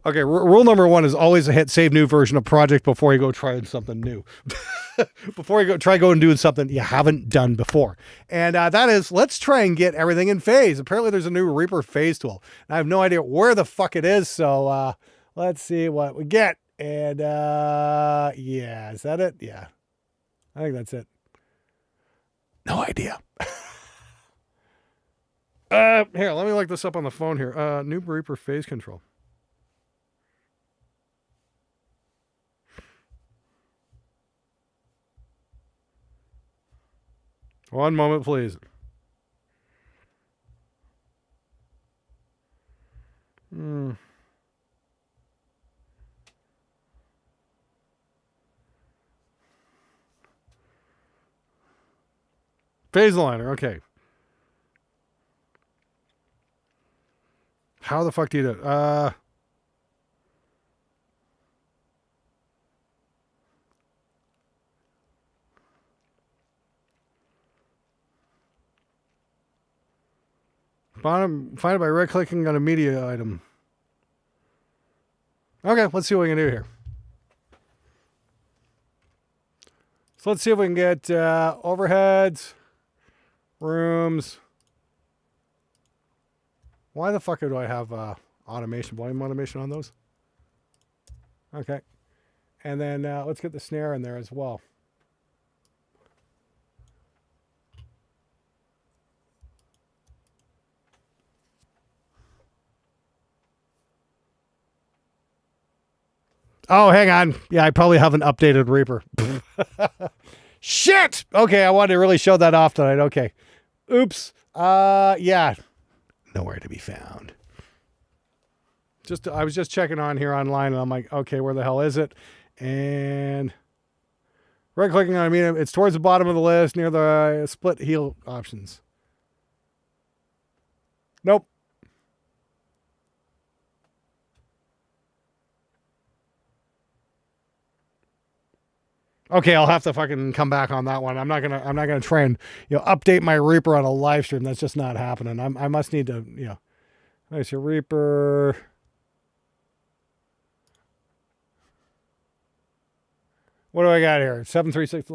okay, rule number 1 is always hit save new version of project before you go try something new. Before you try going and doing something you haven't done before. And that is, let's try and get everything in phase. Apparently there's a new Reaper phase tool. I have no idea where the fuck it is, so let's see what we get. And yeah, is that it? Yeah. I think that's it. No idea. Here, let me look this up on the phone here. New Reaper phase control. One moment, please. Phase liner, okay. How the fuck do you do it? Find it by right-clicking on a media item. Okay, let's see what we can do here. So let's see if we can get overheads, rooms. Why the fuck do I have volume automation on those? Okay. And then let's get the snare in there as well. Oh, hang on. Yeah, I probably haven't updated Reaper. Shit! Okay, I wanted to really show that off tonight. Okay. Oops. Yeah. Nowhere to be found. I was just checking on here online, and I'm like, okay, where the hell is it? And right-clicking on it, it's towards the bottom of the list near the split heel options. Nope. Okay, I'll have to fucking come back on that one. I'm not gonna try and update my Reaper on a live stream. That's just not happening. I must need to Nice, your Reaper. What do I got here? 736.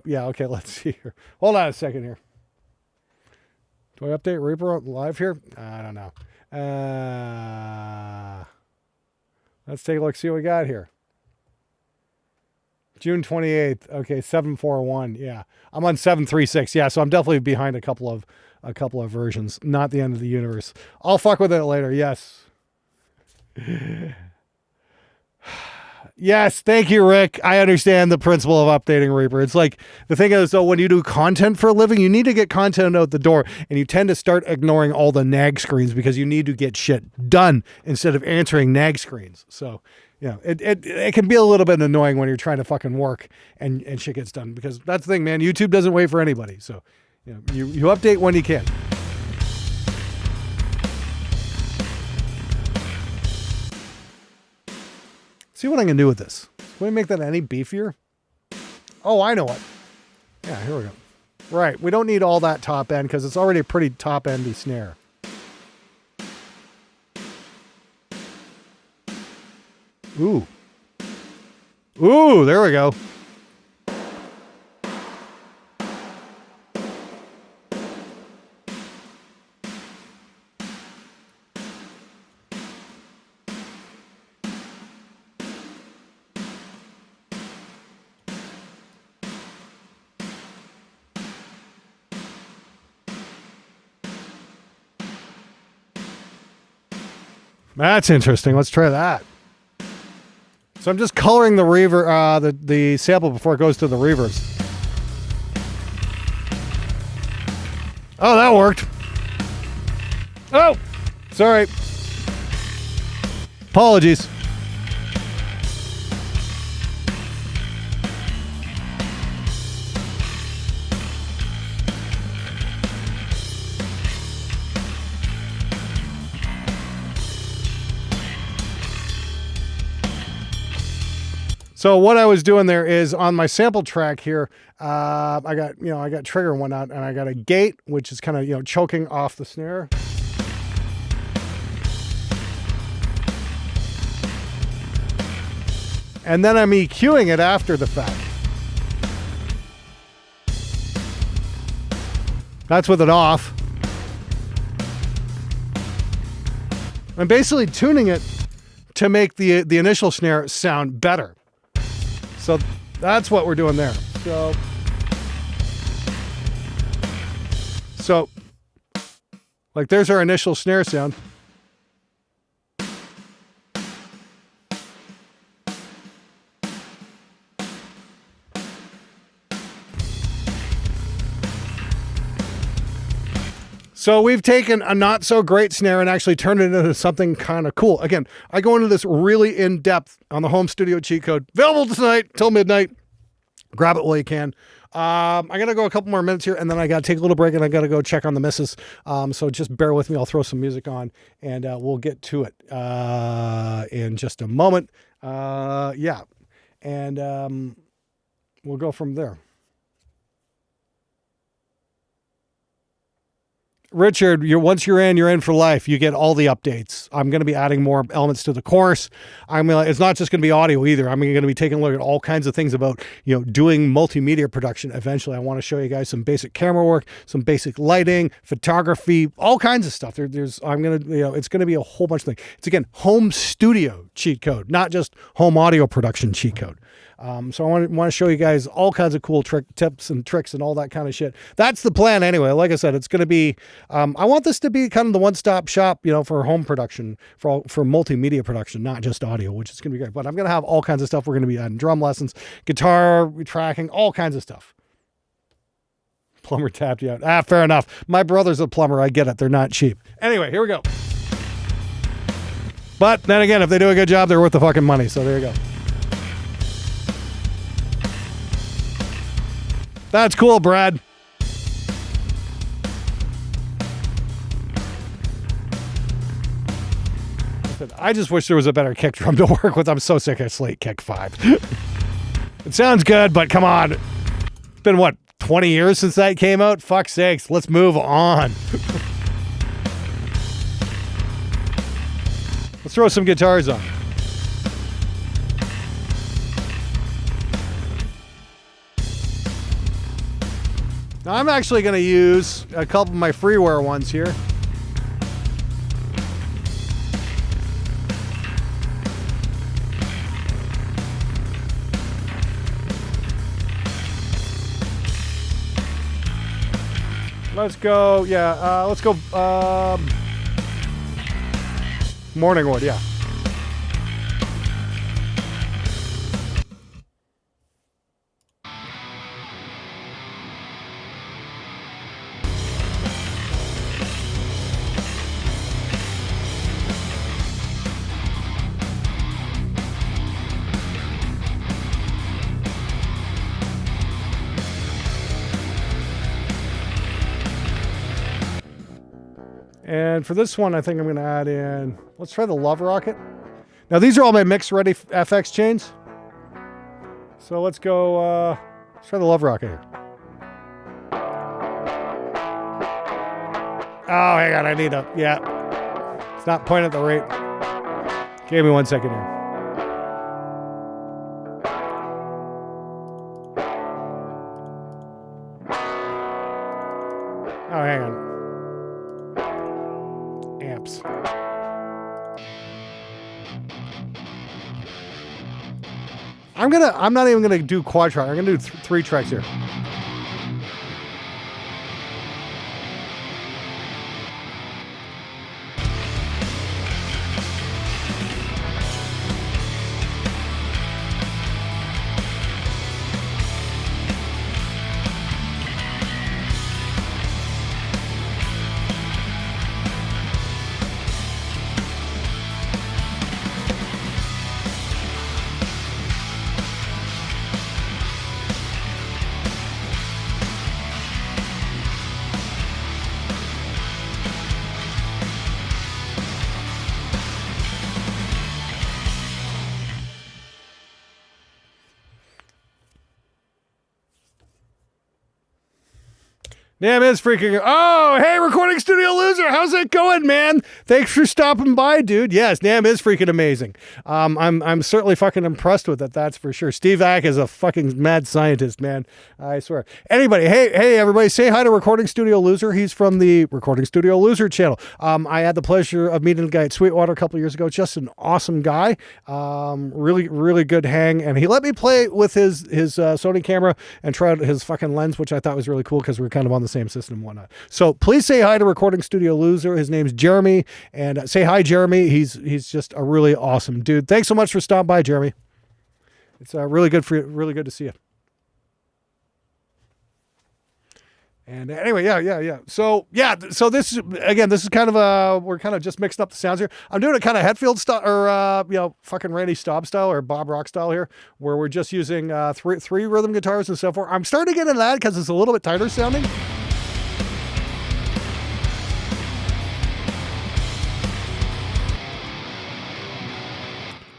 Yeah, okay, let's see here. Hold on a second here. Do I update Reaper live here? I don't know. Let's take a look, see what we got here. June 28th. Okay, 741. Yeah. I'm on 736. Yeah, so I'm definitely behind a couple of versions. Not the end of the universe. I'll fuck with it later. Yes. Yes, thank you, Rick. I understand the principle of updating Reaper. It's like, the thing is, though, when you do content for a living, you need to get content out the door, and you tend to start ignoring all the nag screens because you need to get shit done instead of answering nag screens. So, yeah, it can be a little bit annoying when you're trying to fucking work and shit gets done, because that's the thing, man. YouTube doesn't wait for anybody. So, you know, you update when you can. See what I can do with this. Can we make that any beefier? Oh, I know what. Yeah, here we go. Right, we don't need all that top end because it's already a pretty top endy snare. Ooh. Ooh, there we go. That's interesting. Let's try that. So I'm just coloring the reverb, the sample before it goes to the reverbs. Oh, that worked. Oh, sorry. Apologies. So what I was doing there is on my sample track here, I got trigger and whatnot, and I got a gate, which is kind of, choking off the snare. And then I'm EQing it after the fact. That's with it off. I'm basically tuning it to make the initial snare sound better. So that's what we're doing there. So like there's our initial snare sound. So we've taken a not so great snare and actually turned it into something kind of cool. Again, I go into this really in depth on the home studio cheat code. Available tonight till midnight. Grab it while you can. I got to go a couple more minutes here, and then I got to take a little break, and I got to go check on the missus. So just bear with me. I'll throw some music on, and we'll get to it in just a moment. Yeah, and we'll go from there. Richard, once you're in for life. You get all the updates. I'm going to be adding more elements to the course. It's not just going to be audio either. I'm going to be taking a look at all kinds of things about, doing multimedia production. Eventually, I want to show you guys some basic camera work, some basic lighting, photography, all kinds of stuff. It's going to be a whole bunch of things. It's, again, home studio cheat code, not just home audio production cheat code. So I want to show you guys all kinds of cool tips and tricks and all that kind of shit. That's the plan anyway. Like I said, it's going to be, I want this to be kind of the one-stop shop, for home production, for multimedia production, not just audio, which is going to be great. But I'm going to have all kinds of stuff. We're going to be adding drum lessons, guitar tracking, all kinds of stuff. Plumber tapped you out. Fair enough. My brother's a plumber. I get it. They're not cheap. Anyway, here we go. But then again, if they do a good job, they're worth the fucking money. So there you go. That's cool, Brad. I just wish there was a better kick drum to work with. I'm so sick of Slate Kick 5. It sounds good, but come on. It's been, 20 years since that came out? Fuck's sakes, let's move on. Let's throw some guitars on. Now I'm actually going to use a couple of my freeware ones here. Let's go, let's go, Morning Wood, yeah. And for this one, I think I'm going to add in, let's try the Love Rocket. Now, these are all my mix ready FX chains. So let's go, let's try the Love Rocket here. Oh, hang on, I need a, yeah. It's not pointing at the rate. Give me 1 second here. Oh, hang on. Amps. I'm not even gonna do quad track. I'm gonna do 3 tracks here. Damn, it's freaking. Oh, hey, Recording Studio Loser. How's it going, man? Thanks for stopping by, dude. Yes, Nam is freaking amazing. I'm certainly fucking impressed with it. That's for sure. Steve Ack is a fucking mad scientist, man. I swear. Anybody, hey, everybody, say hi to Recording Studio Loser. He's from the Recording Studio Loser channel. I had the pleasure of meeting the guy at Sweetwater a couple years ago. Just an awesome guy. Really, really good hang. And he let me play with his Sony camera and try out his fucking lens, which I thought was really cool because we're kind of on the same system and whatnot. So please say hi to Recording Studio Loser. His name's Jeremy, and say hi, Jeremy. He's just a really awesome dude. Thanks so much for stopping by, Jeremy. It's really good for you. Really good to see you. And anyway, yeah. So this is kind of we're kind of just mixing up the sounds here. I'm doing a kind of Hetfield style, or fucking Randy Staub style, or Bob Rock style here, where we're just using three rhythm guitars and so forth. I'm starting to get into that because it's a little bit tighter sounding.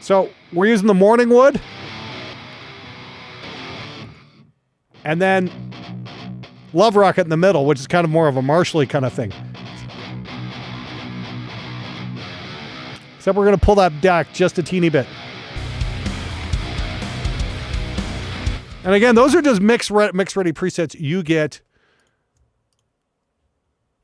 So we're using the Morning Wood, and then Love Rocket in the middle, which is kind of more of a Marshally kind of thing. Except we're going to pull that back just a teeny bit. And again, those are just mix ready presets you get.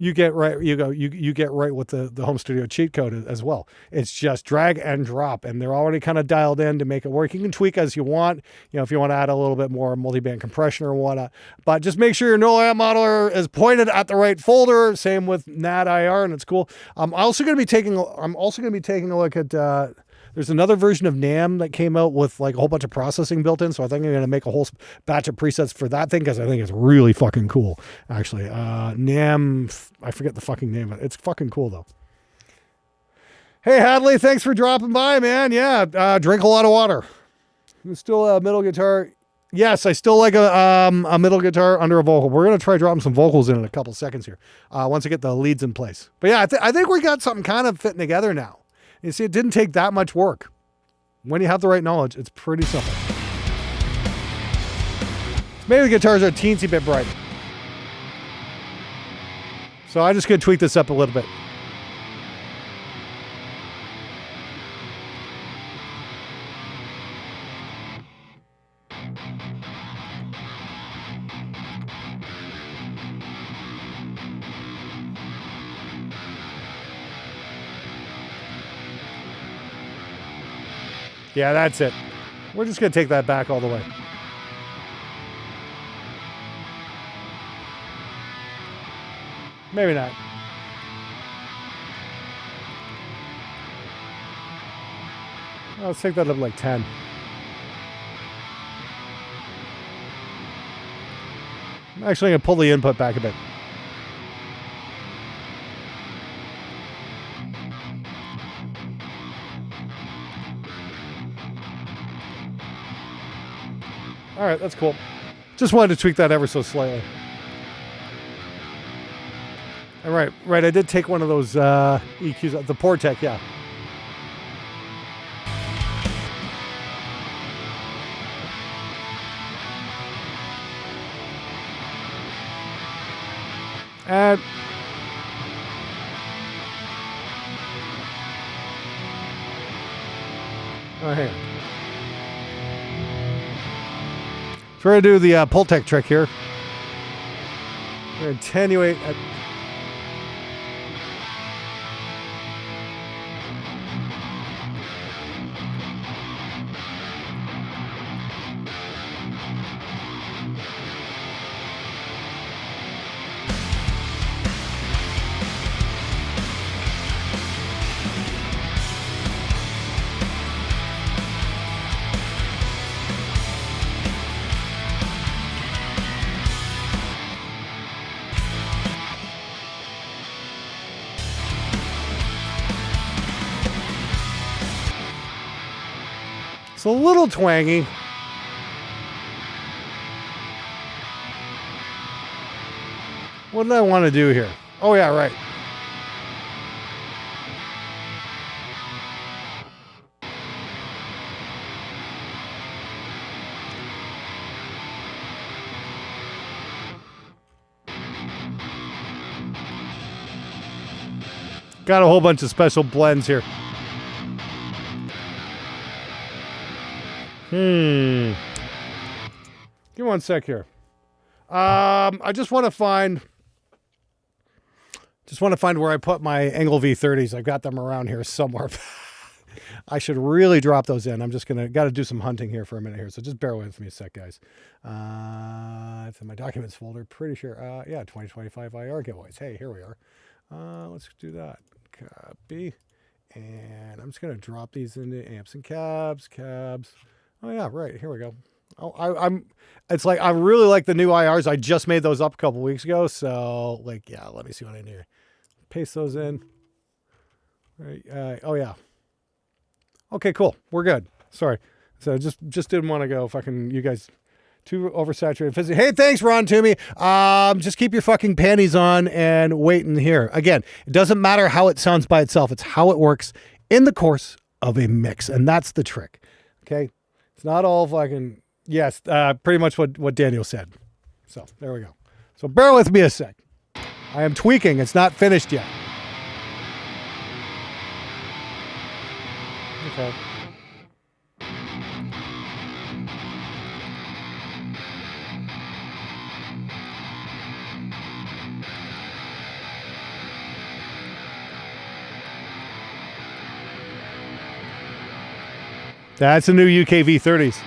You get right with the home studio cheat code as well. It's just drag and drop, and they're already kind of dialed in to make it work. You can tweak as you want, if you want to add a little bit more multi-band compression or whatnot. But just make sure your no amp modeler is pointed at the right folder. Same with NAD IR, and it's cool. I'm also going to be taking a look at. There's another version of NAM that came out with like a whole bunch of processing built in. So I think I'm going to make a whole batch of presets for that thing because I think it's really fucking cool, actually. NAM, I forget the fucking name of it. It's fucking cool, though. Hey, Hadley, thanks for dropping by, man. Yeah, drink a lot of water. Still a middle guitar. Yes, I still like a middle guitar under a vocal. We're going to try dropping some vocals in a couple seconds here once I get the leads in place. But yeah, I think we got something kind of fitting together now. You see, it didn't take that much work. When you have the right knowledge, it's pretty simple. Maybe the guitars are a teensy bit bright. So I'm just going to tweak this up a little bit. Yeah, that's it. We're just going to take that back all the way. Maybe not. Let's take that up like 10. I'm actually going to pull the input back a bit. All right, that's cool. Just wanted to tweak that ever so slightly. All right, I did take one of those EQs, the Portec, yeah. And oh, hang on. So we're going to do the Pultec trick here. We're going to attenuate at it's a little twangy. What did I want to do here? Oh, yeah, right. Got a whole bunch of special blends here. Give me one sec here. I just want to find where I put my Angle V30s. I've got them around here somewhere. I should really drop those in. I'm just got to do some hunting here for a minute here. So just bear with me a sec, guys. It's in my documents folder. Pretty sure. Yeah, 2025 IR giveaways. Hey, here we are. Let's do that. Copy. And I'm just going to drop these into amps and cabs. Oh yeah, right. Here we go. Oh, it's like, I really like the new IRs. I just made those up a couple weeks ago. So like, yeah, let me see what I need. Paste those in. Right. Oh yeah. Okay, cool. We're good. Sorry. So just didn't want to go fucking, you guys too oversaturated physically. Hey, thanks, Ron Toomey. Just keep your fucking panties on and wait in here. Again, it doesn't matter how it sounds by itself. It's how it works in the course of a mix. And that's the trick. Okay. It's not all fucking, yes, pretty much what Daniel said. So there we go. So bear with me a sec. I am tweaking. It's not finished yet. Okay. That's the new UK V30s.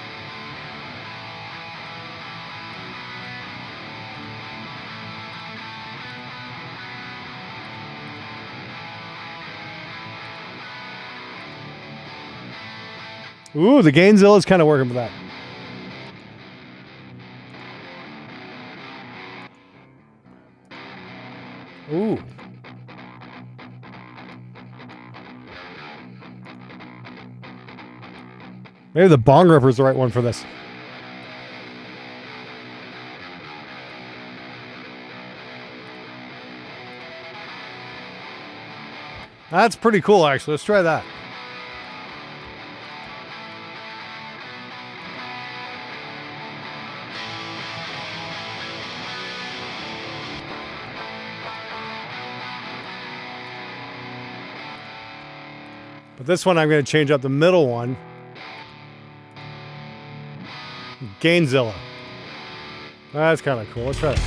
Ooh, the Gainesville is kind of working for that. Ooh. Maybe the bong ripper is the right one for this. That's pretty cool, actually. Let's try that. But this one, I'm going to change up the middle one. Gainzilla. That's kind of cool. Let's try it.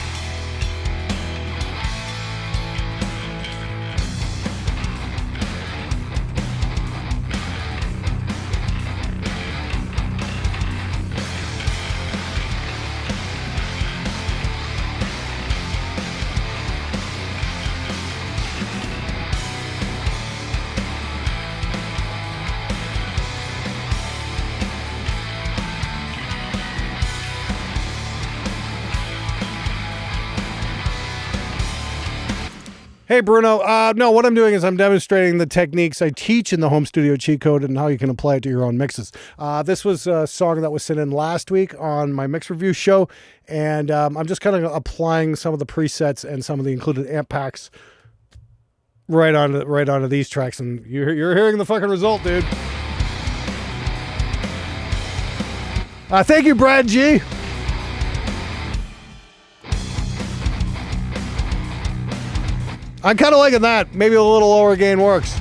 Hey, Bruno. No, what I'm doing is I'm demonstrating the techniques I teach in the home studio cheat code and how you can apply it to your own mixes. This was a song that was sent in last week on my mix review show, and I'm just kind of applying some of the presets and some of the included amp packs right onto these tracks, and you're hearing the fucking result, dude. Thank you, Brad G. I'm kind of liking that. Maybe a little lower gain works.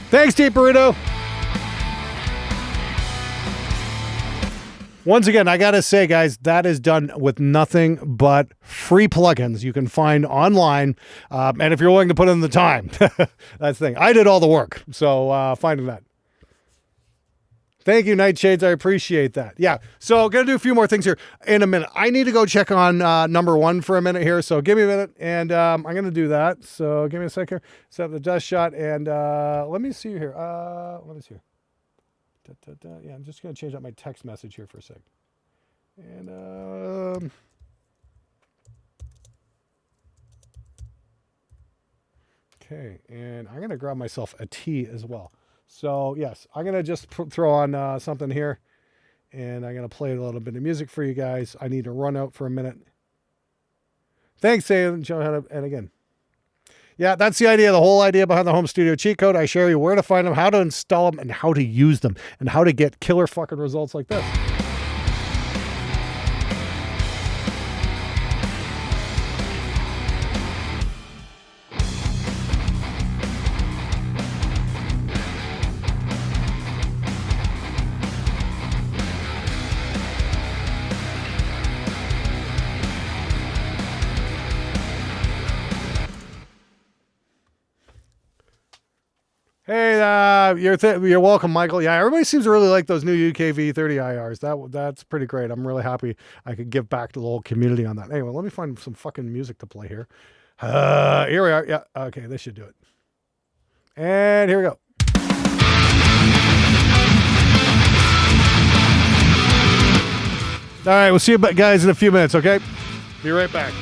Thanks, Deep Burrito. Once again, I got to say, guys, that is done with nothing but free plugins you can find online. And if you're willing to put in the time, that's the thing. I did all the work, so finding that. Thank you, Nightshades. I appreciate that. Yeah, so going to do a few more things here in a minute. I need to go check on number one for a minute here, so give me a minute, and I'm going to do that. So give me a sec here. Set up the dust shot, and let me see here. Let me see here. Yeah, I'm just going to change up my text message here for a sec. And okay, and I'm going to grab myself a tea as well. So yes, I'm going to just throw on something here, and I'm going to play a little bit of music for you guys. I need to run out for a minute. Thanks, Joe. And again, yeah, that's the idea, the whole idea behind the home studio cheat code. I show you where to find them, how to install them, and how to use them, and how to get killer fucking results like this. Hey, you're welcome, Michael. Yeah, everybody seems to really like those new UKV 30 IRs. That's pretty great. I'm really happy I could give back to the whole community on that. Anyway, let me find some fucking music to play here. Here we are. Yeah, okay, this should do it. And here we go. All right, we'll see you guys in a few minutes, okay? Be right back.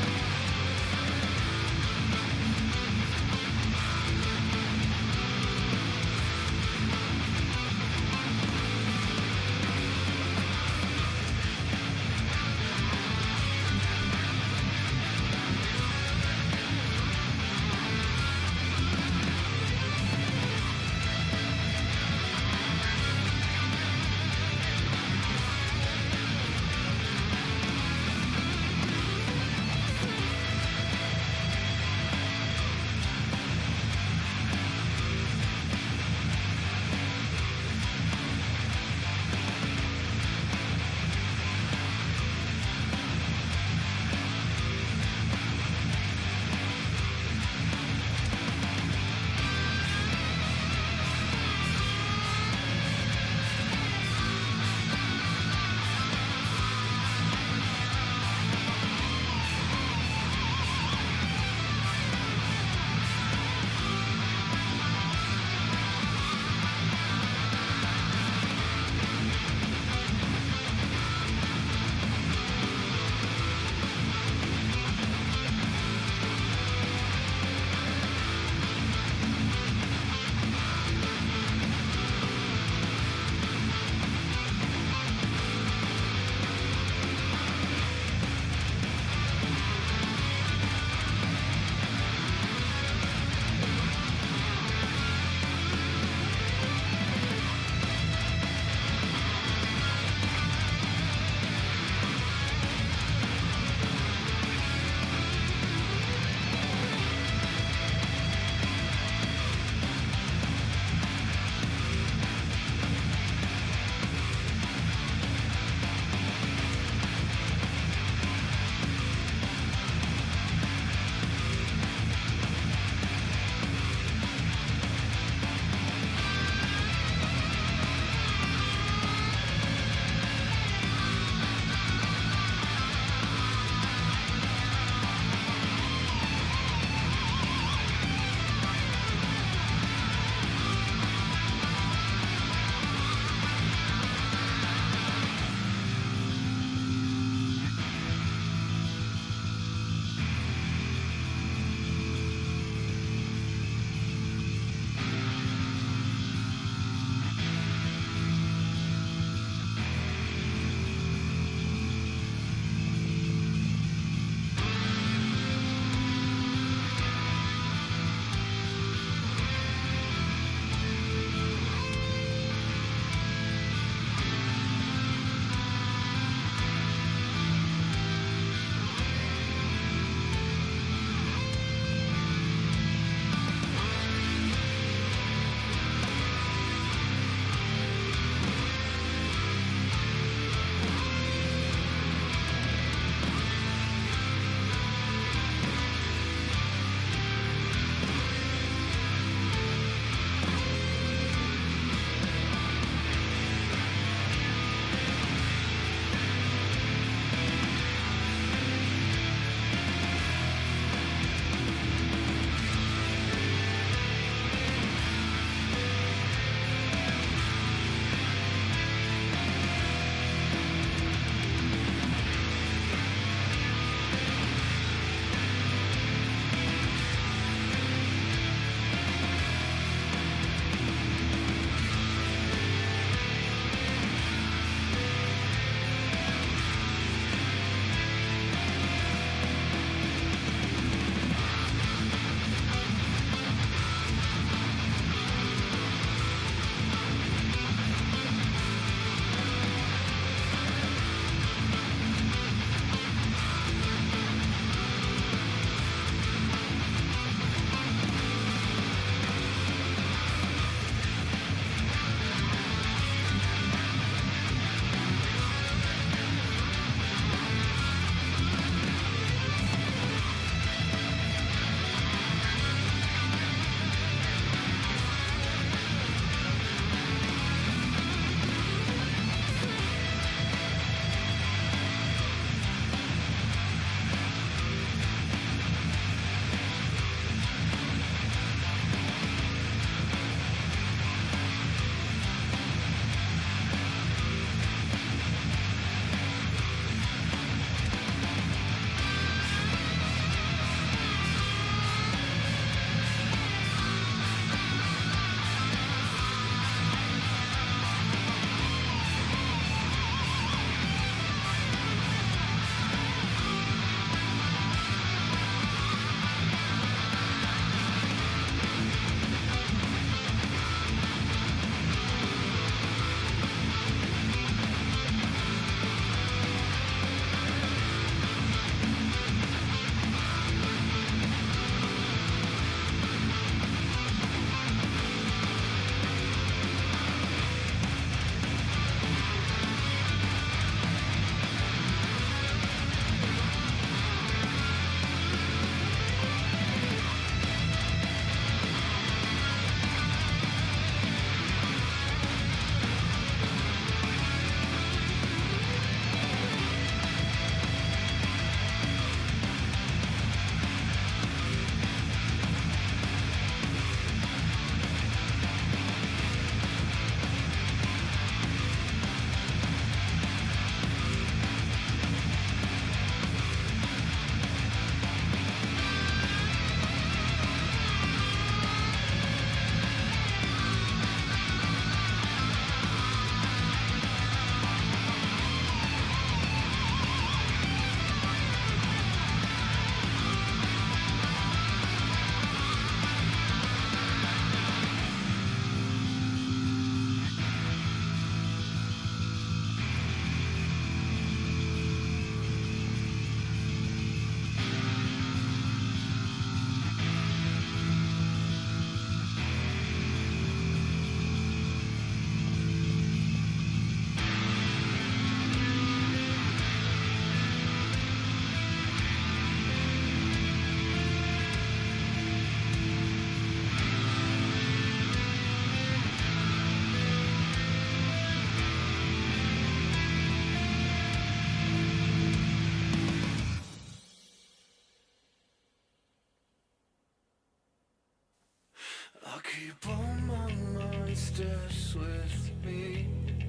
keep all my monsters with me.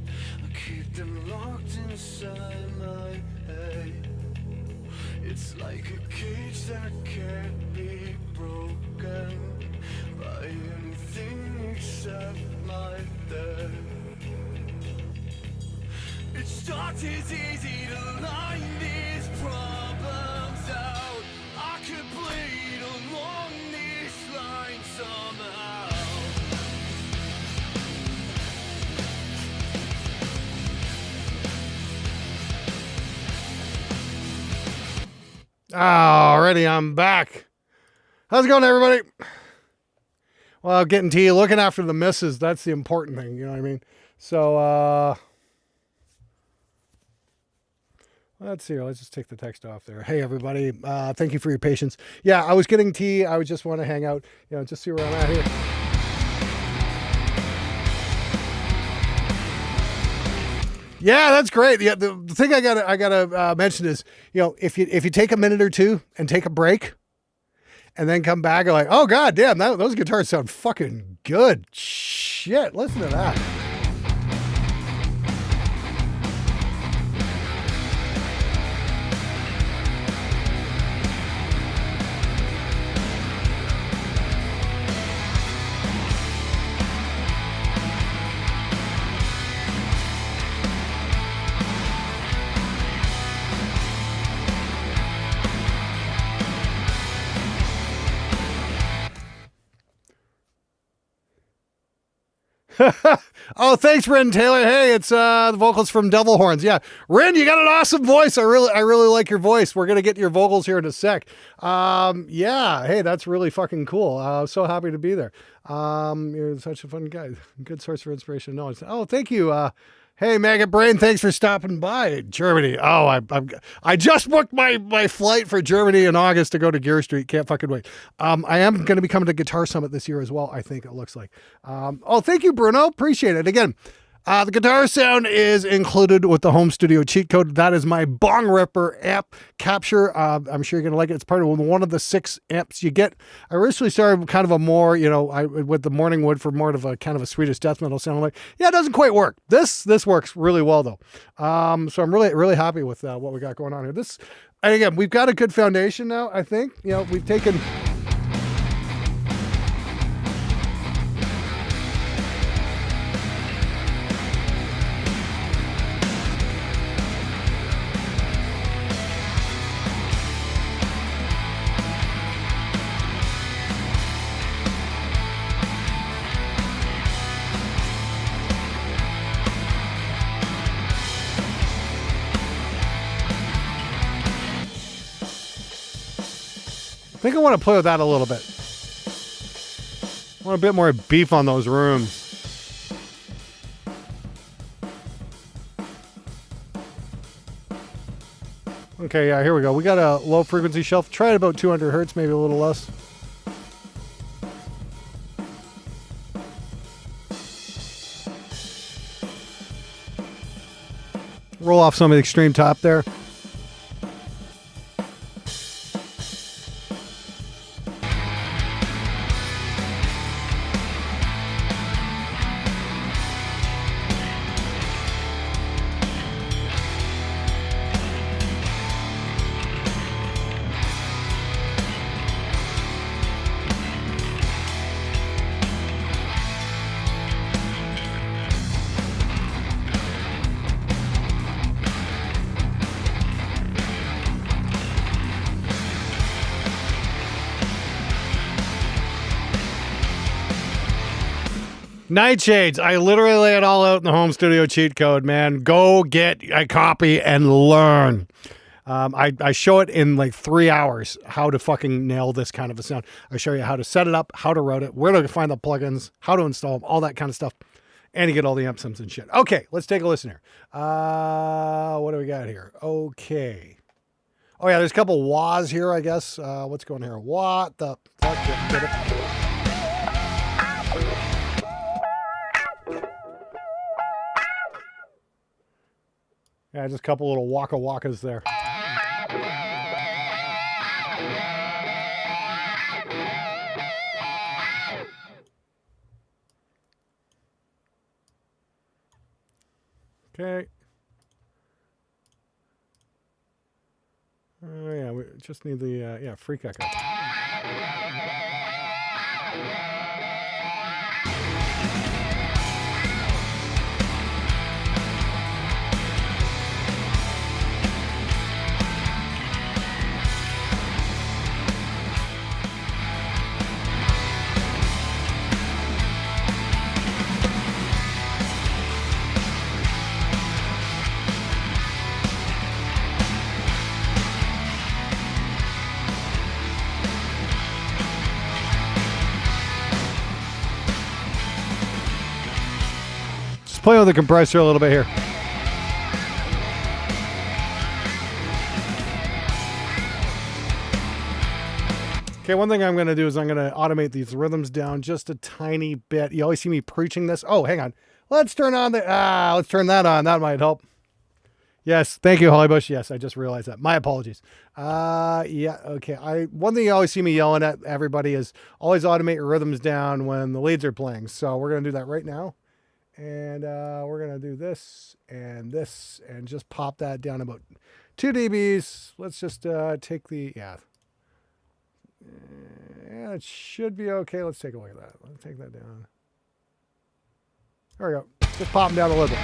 I keep them locked inside my head. It's like a cage that can't be broken by anything except my death. It's not as easy to line these problems out. I could bleed along this line somehow. Alrighty, I'm back. How's it going, everybody? Well, getting to you, looking after the misses. That's the important thing, you know what I mean? So, let's see here. Let's just take the text off there. Hey, everybody. Thank you for your patience. Yeah, I was getting tea. I would just want to hang out, you know, just see where I'm at here. Yeah, that's great. Yeah, the thing I gotta mention is, you know, if you take a minute or two and take a break, and then come back and like, oh god damn, those guitars sound fucking good. Shit, listen to that. Oh, thanks, Ren Taylor. Hey, it's the vocals from Devil Horns. Yeah, Ren, you got an awesome voice. I really like your voice. We're gonna get your vocals here in a sec. Yeah, hey, that's really fucking cool. So happy to be there. You're such a fun guy. Good source for inspiration. No, oh, thank you. Hey, Maggot Brain, thanks for stopping by. Germany. Oh, I just booked my flight for Germany in August to go to Gear Street. Can't fucking wait. I am going to be coming to Guitar Summit this year as well, I think it looks like. Oh, thank you, Bruno. Appreciate it. Again, the guitar sound is included with the home studio cheat code. That is my Bong Ripper amp capture. I'm sure you're going to like it. It's part of one of the 6 amps you get. I originally started kind of a more, you know, with the Morning Wood for more of a kind of a Swedish death metal sound. I'm like, yeah, it doesn't quite work. This works really well though. So I'm really happy with what we got going on here. And again, we've got a good foundation now, I think. You know, we've taken... I think I want to play with that a little bit. I want a bit more beef on those rooms. Okay, yeah, here we go. We got a low frequency shelf. Try it about 200 hertz, maybe a little less. Roll off some of the extreme top there. Nightshades. I literally lay it all out in the home studio cheat code, man. Go get a copy and learn. I show it in like 3 hours how to fucking nail this kind of a sound. I show you how to set it up, how to route it, where to find the plugins, how to install them, all that kind of stuff. And you get all the amp sims and shit. Okay, let's take a listen here. What do we got here? Okay. Oh yeah, there's a couple wahs here, I guess. What's going here? What the fuck? Get it? Yeah, just a couple little waka wakas there. Okay. Oh yeah, we just need the freak echo. Play with the compressor a little bit here. Okay, one thing I'm going to do is I'm going to automate these rhythms down just a tiny bit. You always see me preaching this. Oh, hang on. Let's turn on let's turn that on. That might help. Yes, thank you, Hollybush. Yes, I just realized that. My apologies. Yeah, okay. One thing you always see me yelling at everybody is always automate your rhythms down when the leads are playing. So we're going to do that right now. And we're going to do this and just pop that down about 2 dBs. Let's just take the, yeah, it should be okay. Let's take a look at that. Let's take that down. There we go. Just pop them down a little bit.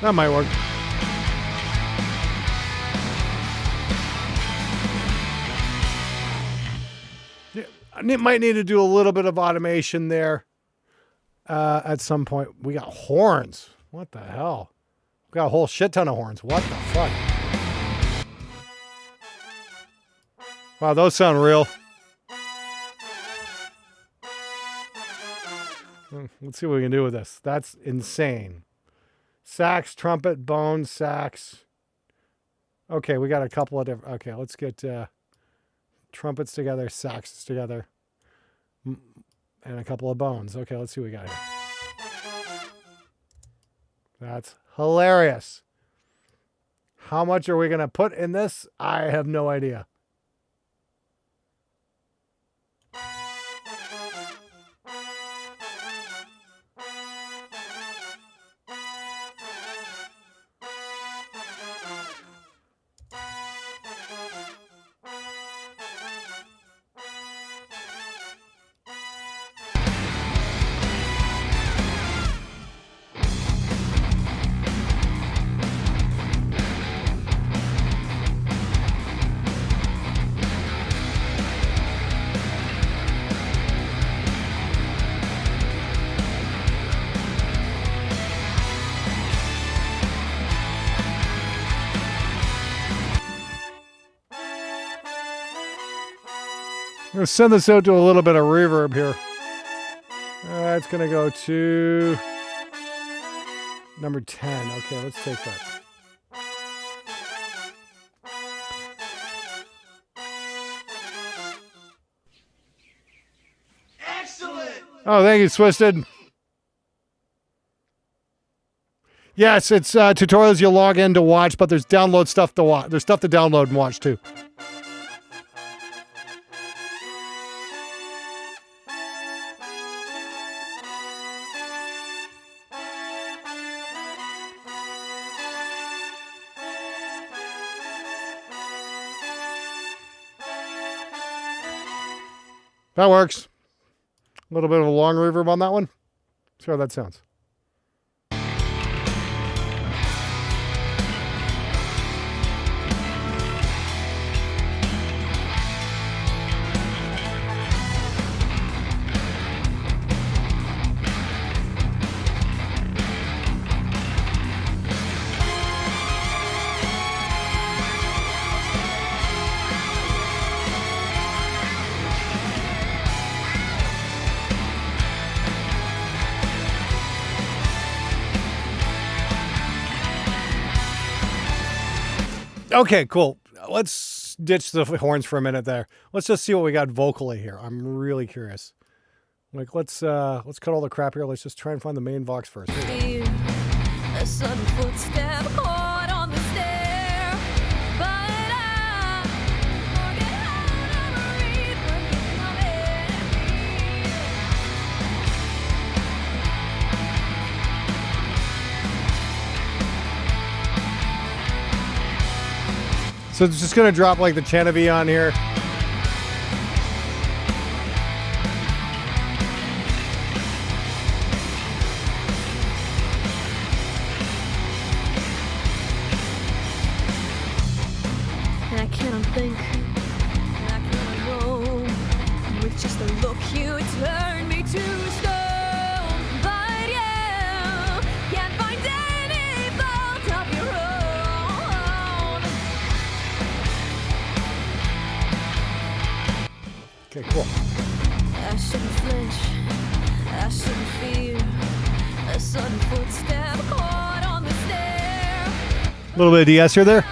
That might work. Yeah, I might need to do a little bit of automation there at some point. We got horns. What the hell? We got a whole shit ton of horns. What the fuck? Wow, those sound real. Let's see what we can do with this. That's insane. Sax, trumpet, bones, sax. Okay, we got a couple of different. Okay, let's get trumpets together, saxes together, and a couple of bones. Okay, let's see what we got here. That's hilarious. How much are we going to put in this? I have no idea. I'm going to send this out to a little bit of reverb here. It's going to go to number 10. Okay, let's take that. Excellent! Oh, thank you, Twisted. Yes, it's tutorials you log in to watch, but there's download stuff to watch. There's stuff to download and watch too. That works. A little bit of a long reverb on that one. See how that sounds. Okay, cool. Let's ditch the horns for a minute there. Let's just see what we got vocally here. I'm really curious. Like, let's cut all the crap here. Let's just try and find the main vox first. Here. A sudden footstep caught on the stair, but I forget how to read when you come in. So it's just gonna drop like the Genevieve on here. I cannot think, I cannot know. With just a look, you turn me to stone. But you can't find any fault of your own. Okay, cool. I shouldn't flinch, I shouldn't fear. A sudden footstep caught on the stair. A little bit of DS here there.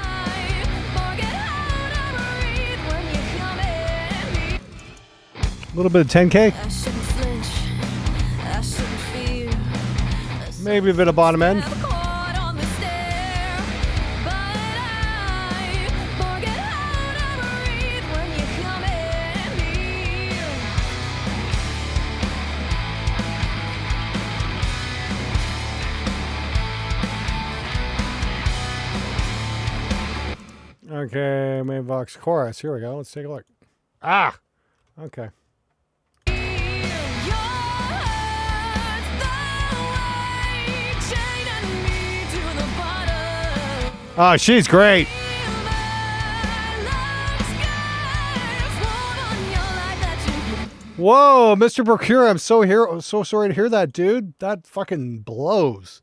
A little bit of 10K. I shouldn't flinch, I shouldn't fear. Maybe a bit of bottom end. Caught on the stair, but I forget how to read when you come in. Okay, main vox chorus. Here we go. Let's take a look. Ah, okay. Oh, she's great. Whoa, Mr. Procure, I'm so sorry to hear that, dude. That fucking blows.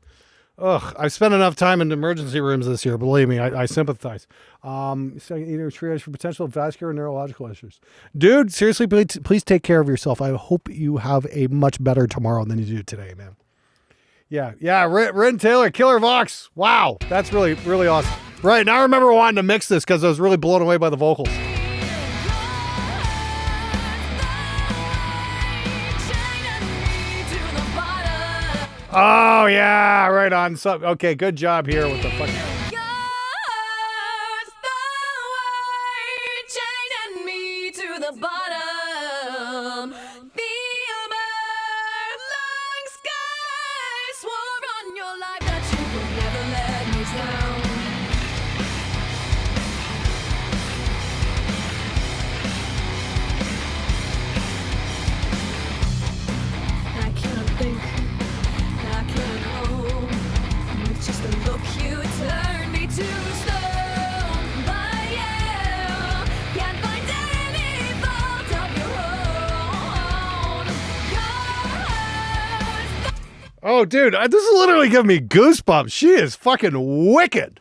Ugh, I've spent enough time in emergency rooms this year. Believe me, I sympathize. So either triage for potential vascular and neurological issues. Dude, seriously, please take care of yourself. I hope you have a much better tomorrow than you do today, man. Yeah, Ren Taylor, Killer Vox. Wow, that's really, really awesome. Right, now I remember wanting to mix this because I was really blown away by the vocals. Oh, yeah, right on. So, okay, good job here with the fucking... Oh, dude, this is literally giving me goosebumps. She is fucking wicked.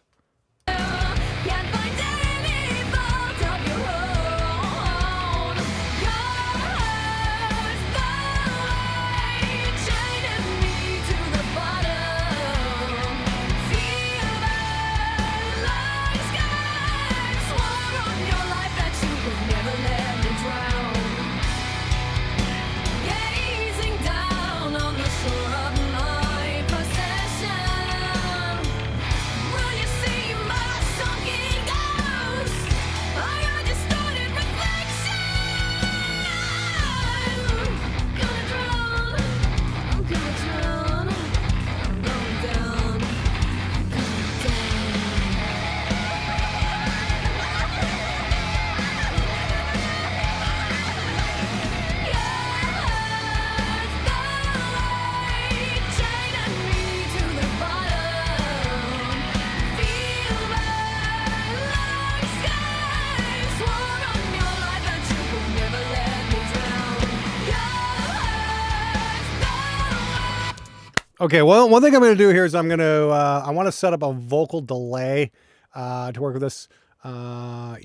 Okay, well, one thing I'm going to do here is I want to set up a vocal delay to work with this. Yeah,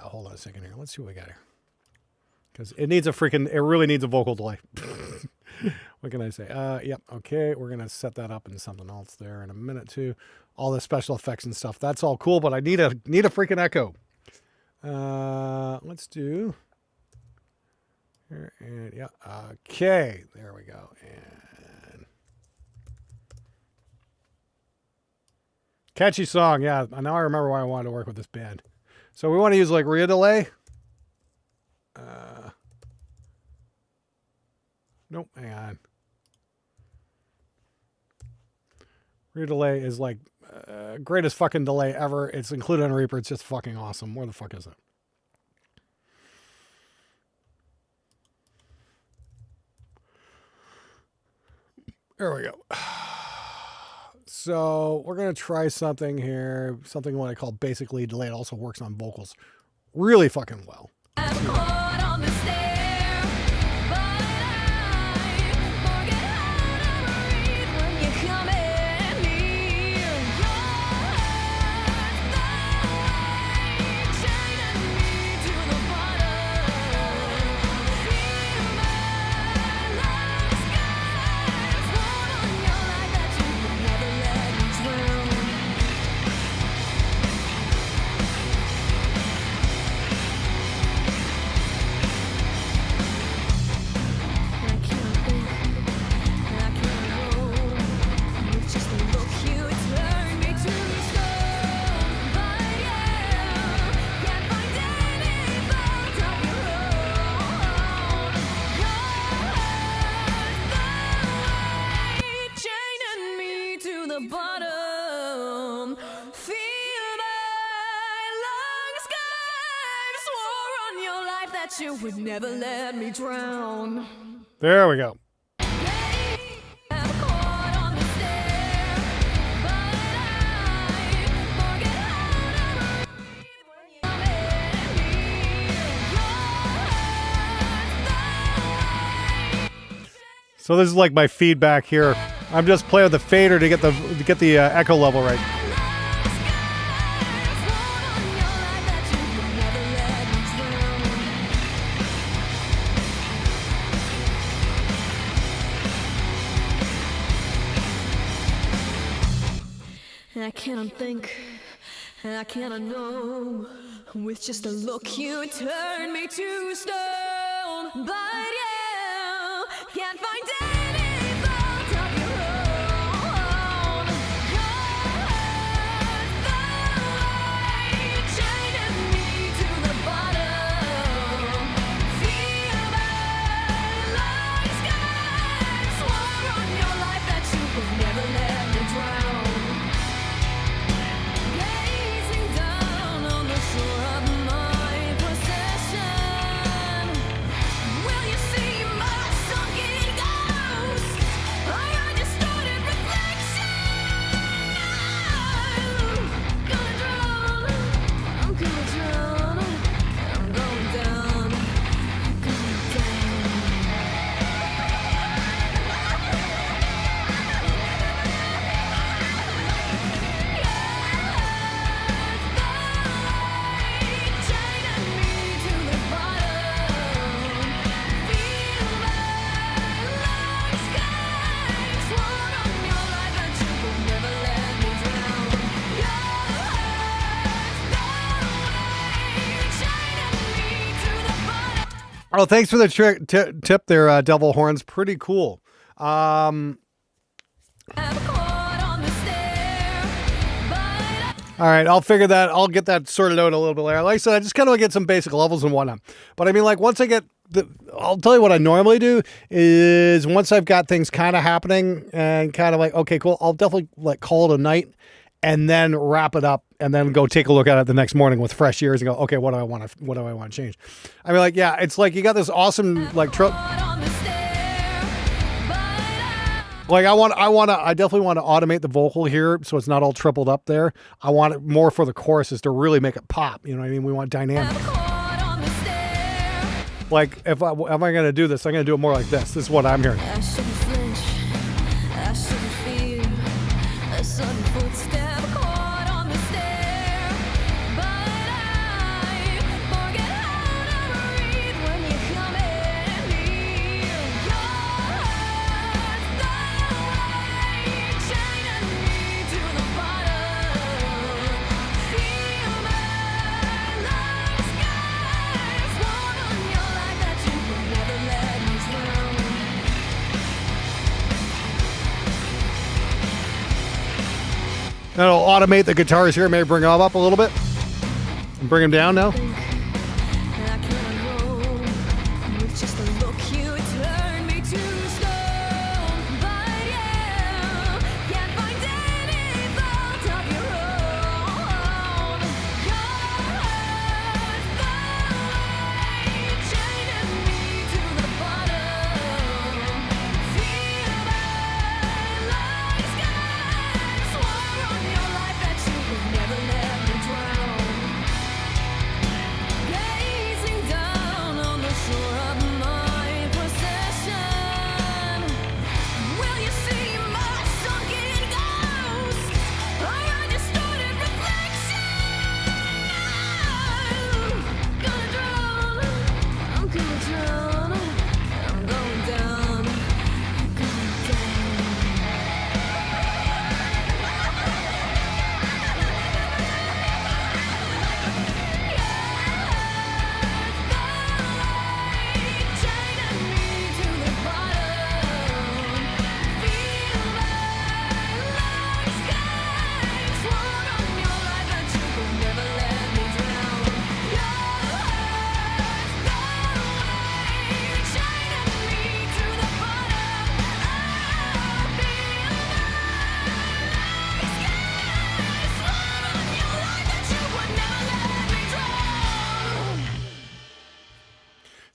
hold on a second here. Let's see what we got here. Because it really needs a vocal delay. What can I say? Yep. Okay, we're gonna set that up in something else there in a minute too. All the special effects and stuff. That's all cool, but I need a freaking echo. Let's do here and yeah. Okay, there we go. And catchy song, yeah. Now I remember why I wanted to work with this band. So we want to use like rear delay. Nope, hang on. Rear delay is like greatest fucking delay ever. It's included on Reaper. It's just fucking awesome. Where the fuck is it? There we go. So we're going to try something here. Something what I call basically delay. It also works on vocals really fucking well. Bottom, feel my lungs guys swore on your life that you would never let me drown. There we go. So this is like my feedback here. I'm just playing with the fader to get the echo level right. I cannot think, I cannot know. With just a look you turn me to stone. But yeah, can't find any fault of your own. You're the light shining me to the bottom. Feel my lungs guys swore on your life that you would never let me drown. Gazing down on the shore of my possession, will you see my sunken ghost or your distorted reflection? Gonna drown, I'm gonna drown, I'm going down, I'm going down. Oh, thanks for the tip there, Devil Horns. Pretty cool. All right, I'll figure that. I'll get that sorted out a little bit later. Like I said, I just kind of get some basic levels and whatnot. But I mean, like once I get I'll tell you what I normally do is once I've got things kind of happening and kind of like, okay, cool. I'll definitely like call it a night and then wrap it up and then go take a look at it the next morning with fresh ears and go, okay, what do I want to change? I mean, like, yeah, it's like you got this awesome like like I definitely want to automate the vocal here so it's not all tripled up there. I want it more for the choruses to really make it pop. You know what I mean? We want dynamic. Like if I'm going to do this, I'm going to do it more like this. This is what I'm hearing. I shouldn't flinch, I shouldn't fear a sudden footstep caught on the stair. But I forget how to breathe when you come in near. Your That'll automate the guitars here. Maybe bring them up a little bit. And bring them down now.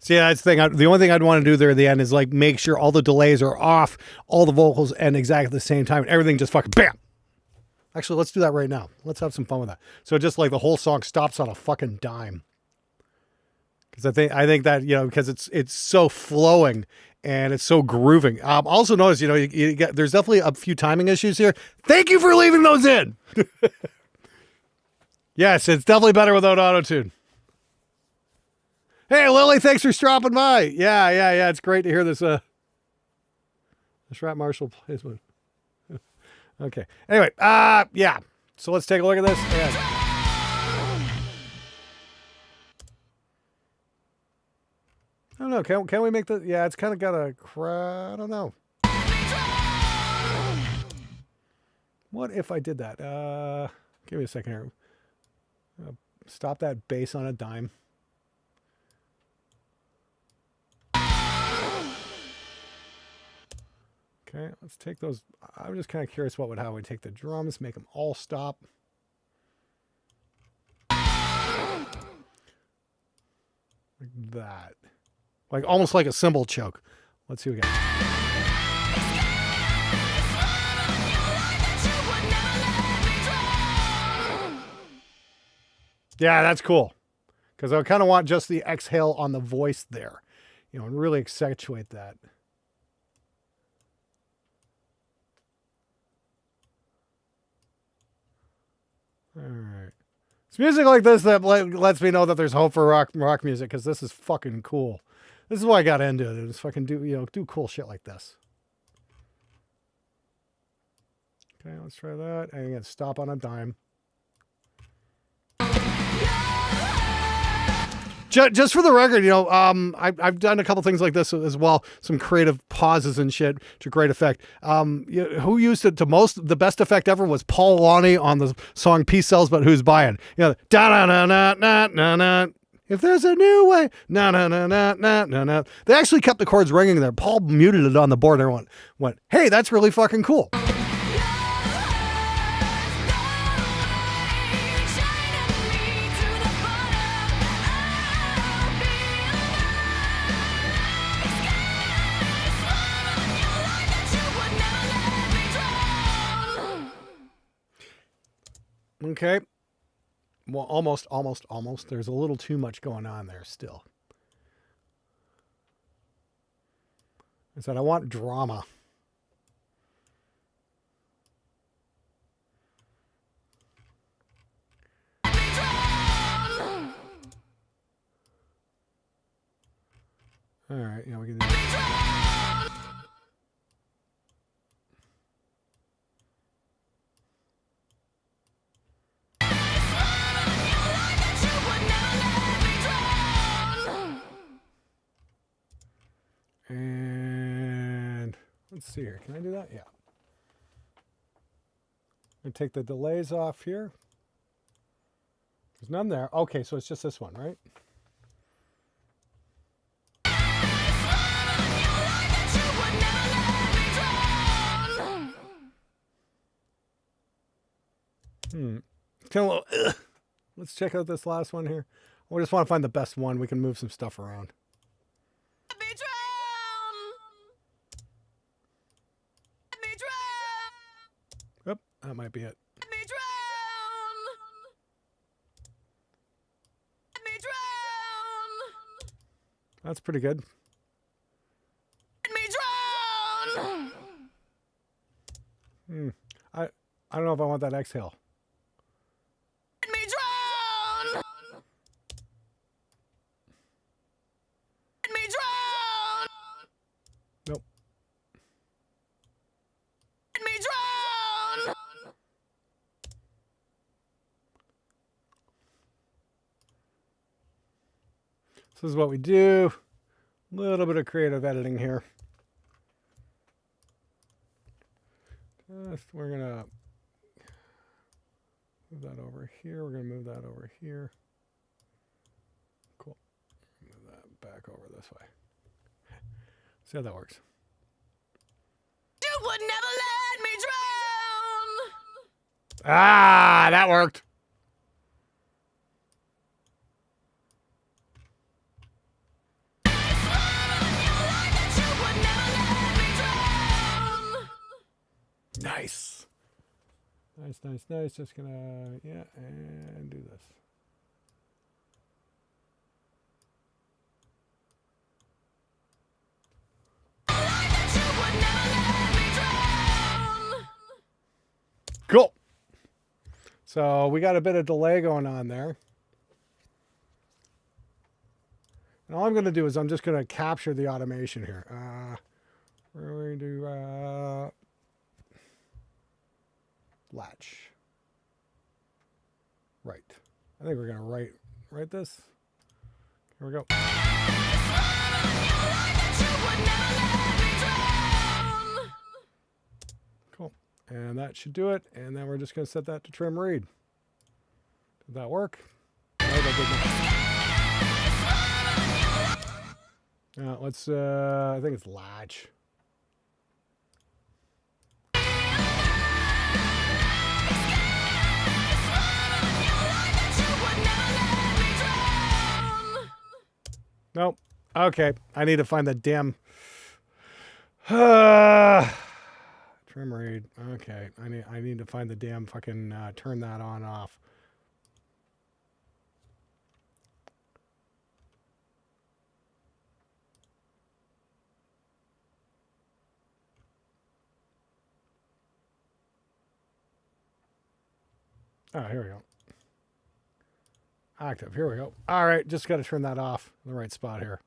See, that's the thing. The only thing I'd want to do there at the end is like make sure all the delays are off, all the vocals, and exactly at the same time. Everything just fucking bam. Actually, let's do that right now. Let's have some fun with that. So just like the whole song stops on a fucking dime. Because I think that, you know, because it's so flowing and it's so grooving. Also notice, you know, you get, there's definitely a few timing issues here. Thank you for leaving those in. Yes, it's definitely better without auto-tune. Hey, Lily, thanks for stopping by. Yeah. It's great to hear this. This Rat Marshall plays one. Okay. Anyway, yeah. So let's take a look at this. Yeah. I don't know. Can we make the? Yeah, it's kind of got a. I don't know. What if I did that? Give me a second here. Stop that bass on a dime. Okay, let's take those. I'm just kind of curious how we take the drums, make them all stop. Like that. Like almost like a cymbal choke. Let's see what we got. Yeah, that's cool. Because I kind of want just the exhale on the voice there. You know, and really accentuate that. All right. It's music like this that lets me know that there's hope for rock music, because this is fucking cool. This is why I got into it. Just fucking do cool shit like this. Okay, let's try that. And again, stop on a dime. Just for the record, you know, I've done a couple things like this as well. Some creative pauses and shit to great effect. Who used it to most? The best effect ever was Paul Lonnie on the song "Peace Sells, But Who's Buying?" You know, da na na na na na na. If there's a new way, na na na na na na na. They actually kept the chords ringing there. Paul muted it on the board. And everyone went, "Hey, that's really fucking cool." Okay. Well, almost. There's a little too much going on there still. I said I want drama. All right, we can do that. And let's see here. Can I do that? Yeah. And take the delays off here. There's none there. Okay, so it's just this one, right? Kind of little, let's check out this last one here. We just want to find the best one. We can move some stuff around. Yep, that might be it. That's pretty good. I don't know if I want that exhale. Nope. This is what we do. A little bit of creative editing here. We're going to move that over here. We're going to move that over here. Cool. Move that back over this way. See how that works. You would never let me drown. Ah, that worked. Nice. Nice, nice, nice. Just gonna, yeah, and do this. Cool. So we got a bit of delay going on there. And all I'm going to do is I'm just going to capture the automation here. We're going to do latch. Right. I think we're going to write this. Here we go. Cool. And that should do it. And then we're just going to set that to trim read. Did that work? No, that did not. Let's, I think it's latch. Nope. Okay. I need to find the damn trim read. Okay. I need to find the damn fucking turn that on off. Oh, here we go. Active. Here we go. All right, just got to turn that off in the right spot here.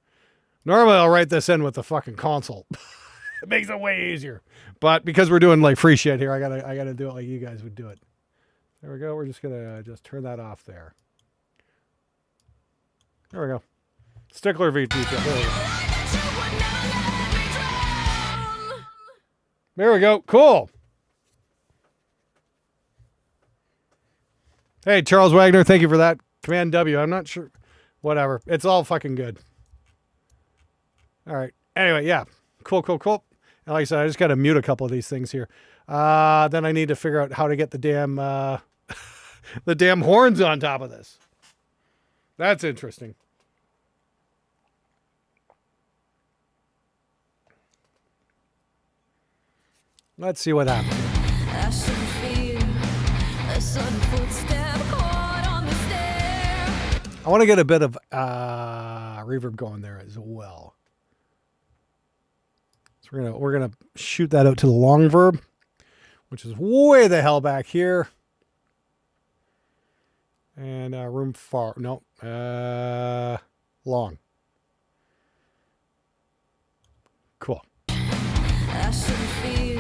Normally, I'll write this in with the fucking console. It makes it way easier. But because we're doing like free shit here, I gotta do it like you guys would do it. There we go. We're just gonna just turn that off there. There we go. Stickler V detail. There we go. There we go. Cool. Hey, Charles Wagner, thank you for that. Command W. I'm not sure. Whatever. It's all fucking good. All right. Anyway, yeah. Cool, cool, cool. And like I said, I just got to mute a couple of these things here. Then I need to figure out how to get the damn the damn horns on top of this. That's interesting. Let's see what happens. I should feel a sudden footstep caught on the stair. I want to get a bit of reverb going there as well. So we're gonna shoot that out to the long verb, which is way the hell back here. And room far, no, long. Cool. I should feel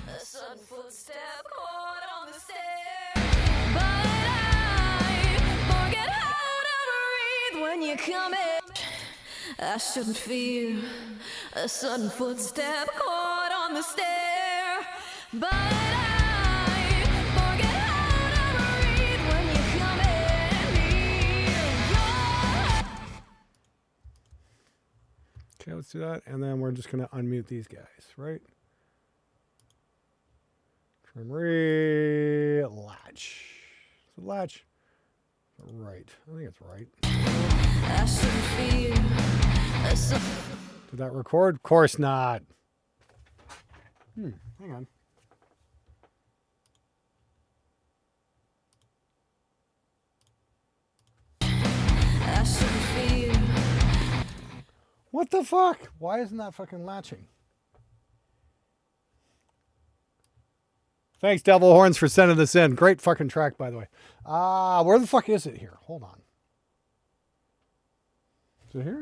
a sudden footstep caught on the stair. But I forget how to breathe when you come in. I shouldn't feel a sudden footstep caught on the stair. But I let's do that. And then we're just going to unmute these guys, right? Trim latch. Is it latch? Right. I think it's right. Did that record? Of course not. Hang on. What the fuck? Why isn't that fucking latching? Thanks, Devil Horns, for sending this in. Great fucking track, by the way. Where the fuck is it here? Hold on. Is it here?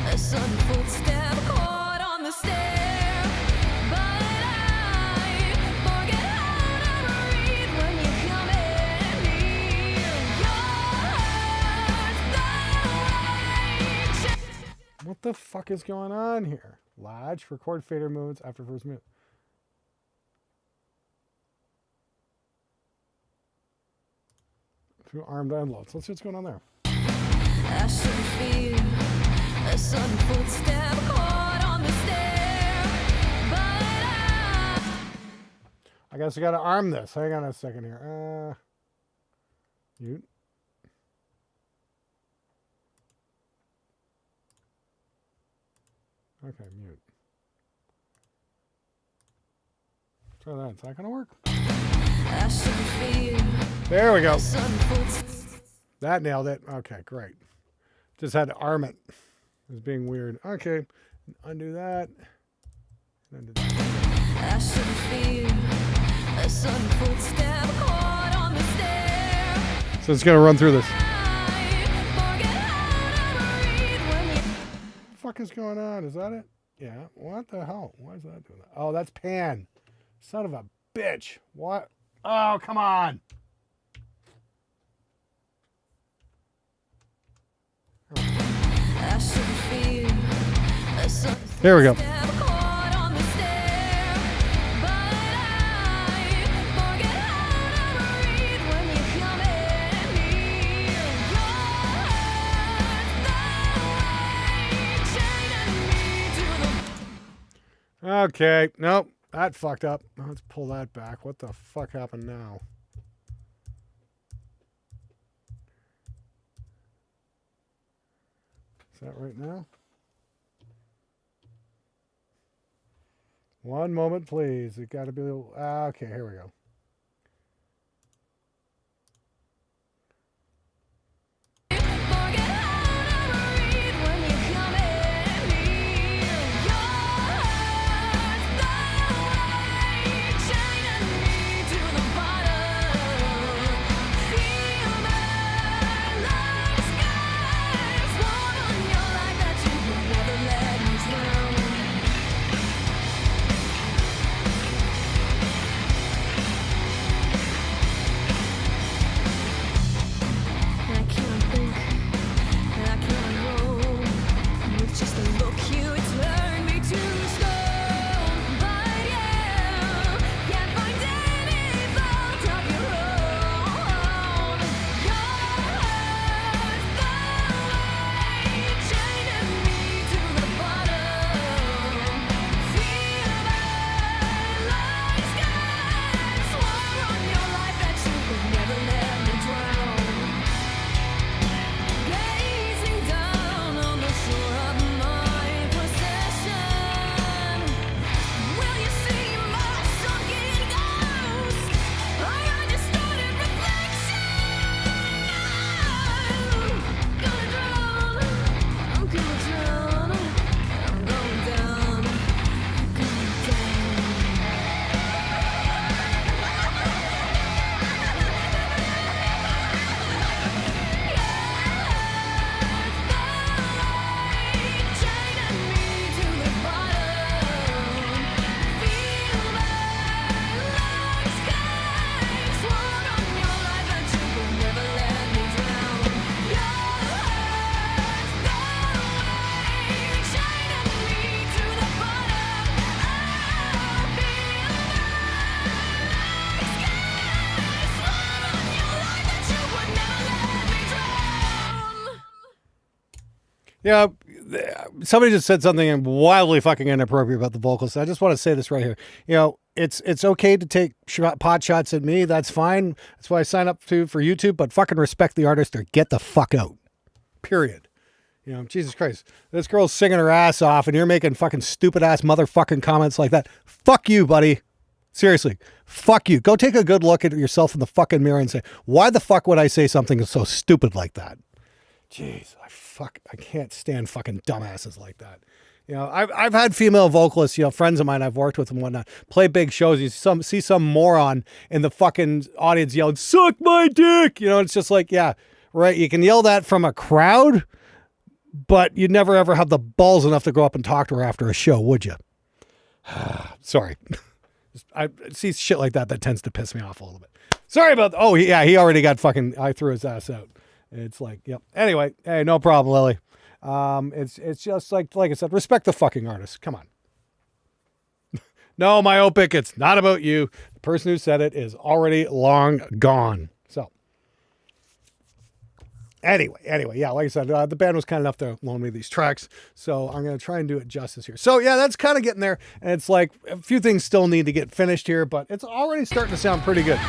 A sudden footstep caught on the stair, but I forget how to breathe when you come in near. Your heart's What the fuck is going on here? Latch, record fader moves after first move. Through armed envelopes. Let's see what's going on there. I should feel a sudden footstep caught on the stair, but I guess I gotta arm this. Hang on a second here. Mute. Okay, mute. Try that. Is that gonna work? I should feel There we go. a sudden footstep. That nailed it. Okay, great. Just had to arm it. It was being weird. Okay, undo that. Undo that. I should feel a sudden footstep caught on the stair. So it's gonna run through this. I forget how to breathe when you. What the fuck is going on? Is that it? Yeah. What the hell? Why is that doing that? Oh, that's pan. Son of a bitch. What? Oh, come on. I should feel a sudden There we go. footstep caught on the stair, but I forget how to breathe when you come in near. Your heart's the way, chaining me to the. Okay. Nope. That fucked up. Let's pull that back. What the fuck happened now? Is that right now? One moment, please. It got to be a little. Okay, here we go. Forget how to breathe when you come in near. Your heart's the way, chaining me to the bottom. Feel my light skies, one on your light that you will never let me down. Yeah, somebody just said something wildly fucking inappropriate about the vocals. I just want to say this right here. You know, it's okay to take pot shots at me. That's fine. That's why I sign up for YouTube. But fucking respect the artist or get the fuck out. Period. You know, Jesus Christ. This girl's singing her ass off and you're making fucking stupid ass motherfucking comments like that. Fuck you, buddy. Seriously. Fuck you. Go take a good look at yourself in the fucking mirror and say, why the fuck would I say something so stupid like that? Jeez, I can't stand fucking dumbasses like that. You know, I've had female vocalists, you know, friends of mine I've worked with and whatnot, play big shows. You see some moron in the fucking audience yelling, "Suck my dick!" You know, it's just like, yeah, right. You can yell that from a crowd, but you'd never ever have the balls enough to go up and talk to her after a show, would you? Sorry. I see shit like that tends to piss me off a little bit. Sorry about that. Oh, yeah, he already got fucking, I threw his ass out. It's like, yep. Anyway, hey, no problem, Lily. It's just like I said, respect the fucking artist. Come on. No, myopic, it's not about you. The person who said it is already long gone. So, anyway, yeah, like I said, the band was kind enough to loan me these tracks, so I'm going to try and do it justice here. So, yeah, that's kind of getting there, and it's like a few things still need to get finished here, but it's already starting to sound pretty good.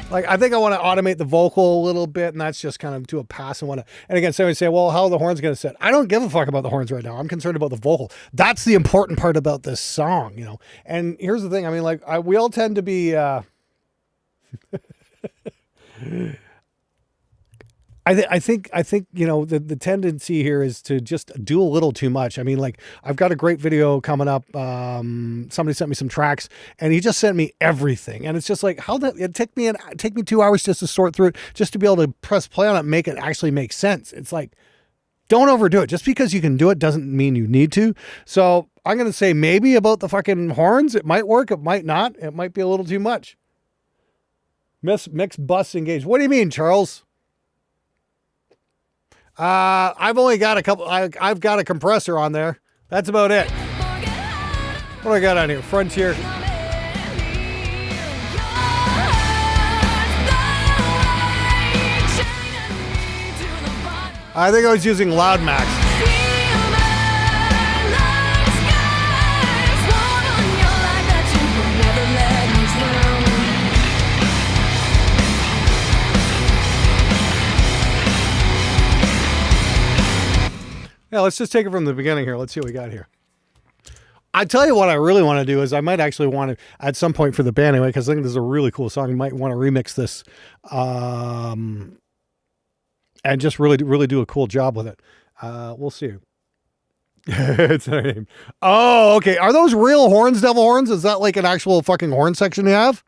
Like, I think I want to automate the vocal a little bit, and that's just kind of to a pass and whatnot. And again, somebody say, well, how are the horns going to sit? I don't give a fuck about the horns right now. I'm concerned about the vocal. That's the important part about this song, you know. And here's the thing. I mean, like, we all tend to be... I think you know, the tendency here is to just do a little too much. I mean, like, I've got a great video coming up. Somebody sent me some tracks and he just sent me everything. And it's just like, it take me 2 hours just to sort through it, just to be able to press play on it, make it actually make sense. It's like, don't overdo it. Just because you can do it doesn't mean you need to. So I'm going to say maybe about the fucking horns. It might work. It might not. It might be a little too much. Mixed bus engaged. What do you mean, Charles? I've only got a couple. I've got a compressor on there. That's about it. What do I got on here? Frontier. I think I was using Loud Max. Yeah, let's just take it from the beginning here. Let's see what we got here. I tell you what I really want to do is I might actually want to, at some point for the band anyway, because I think this is a really cool song. You might want to remix this and just really do a cool job with it. We'll see. It's their name. Oh, okay. Are those real horns, devil horns? Is that like an actual fucking horn section you have?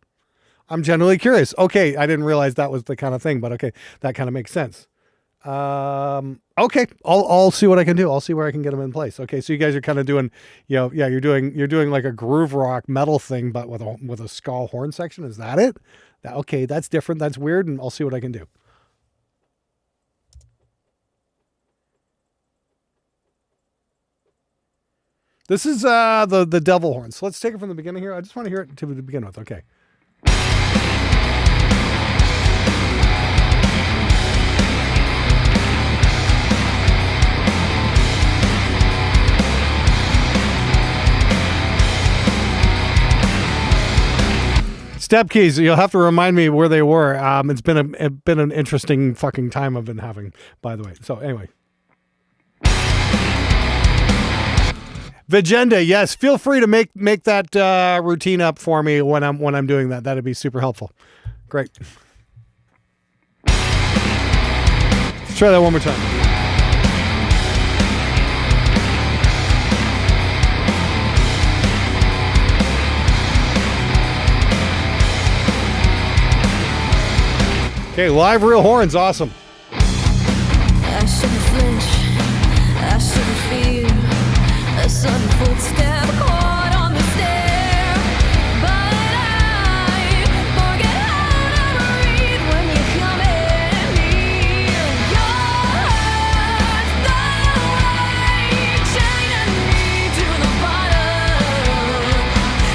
I'm genuinely curious. Okay, I didn't realize that was the kind of thing, but okay, that kind of makes sense. Okay, I'll see what I can do. I'll see where I can get them in place. Okay, so you guys are kind of doing, you know, yeah, you're doing like a groove rock metal thing, but with a ska horn section. Is that it? Okay, that's different. That's weird, and I'll see what I can do. This is the devil horns. So let's take it from the beginning here. I just want to hear it to begin with. Okay. Step keys. You'll have to remind me where they were. It's been an interesting fucking time I've been having, by the way. So anyway, Vigenda. Yes, feel free to make that routine up for me when I'm doing that. That'd be super helpful. Great. Let's try that one more time. Okay, live real horns, awesome. I shouldn't flinch, I shouldn't fear a sudden footstep caught on the stair. But I forget how to breathe when you come in near. Your heart's the right, chaining me to the bottom.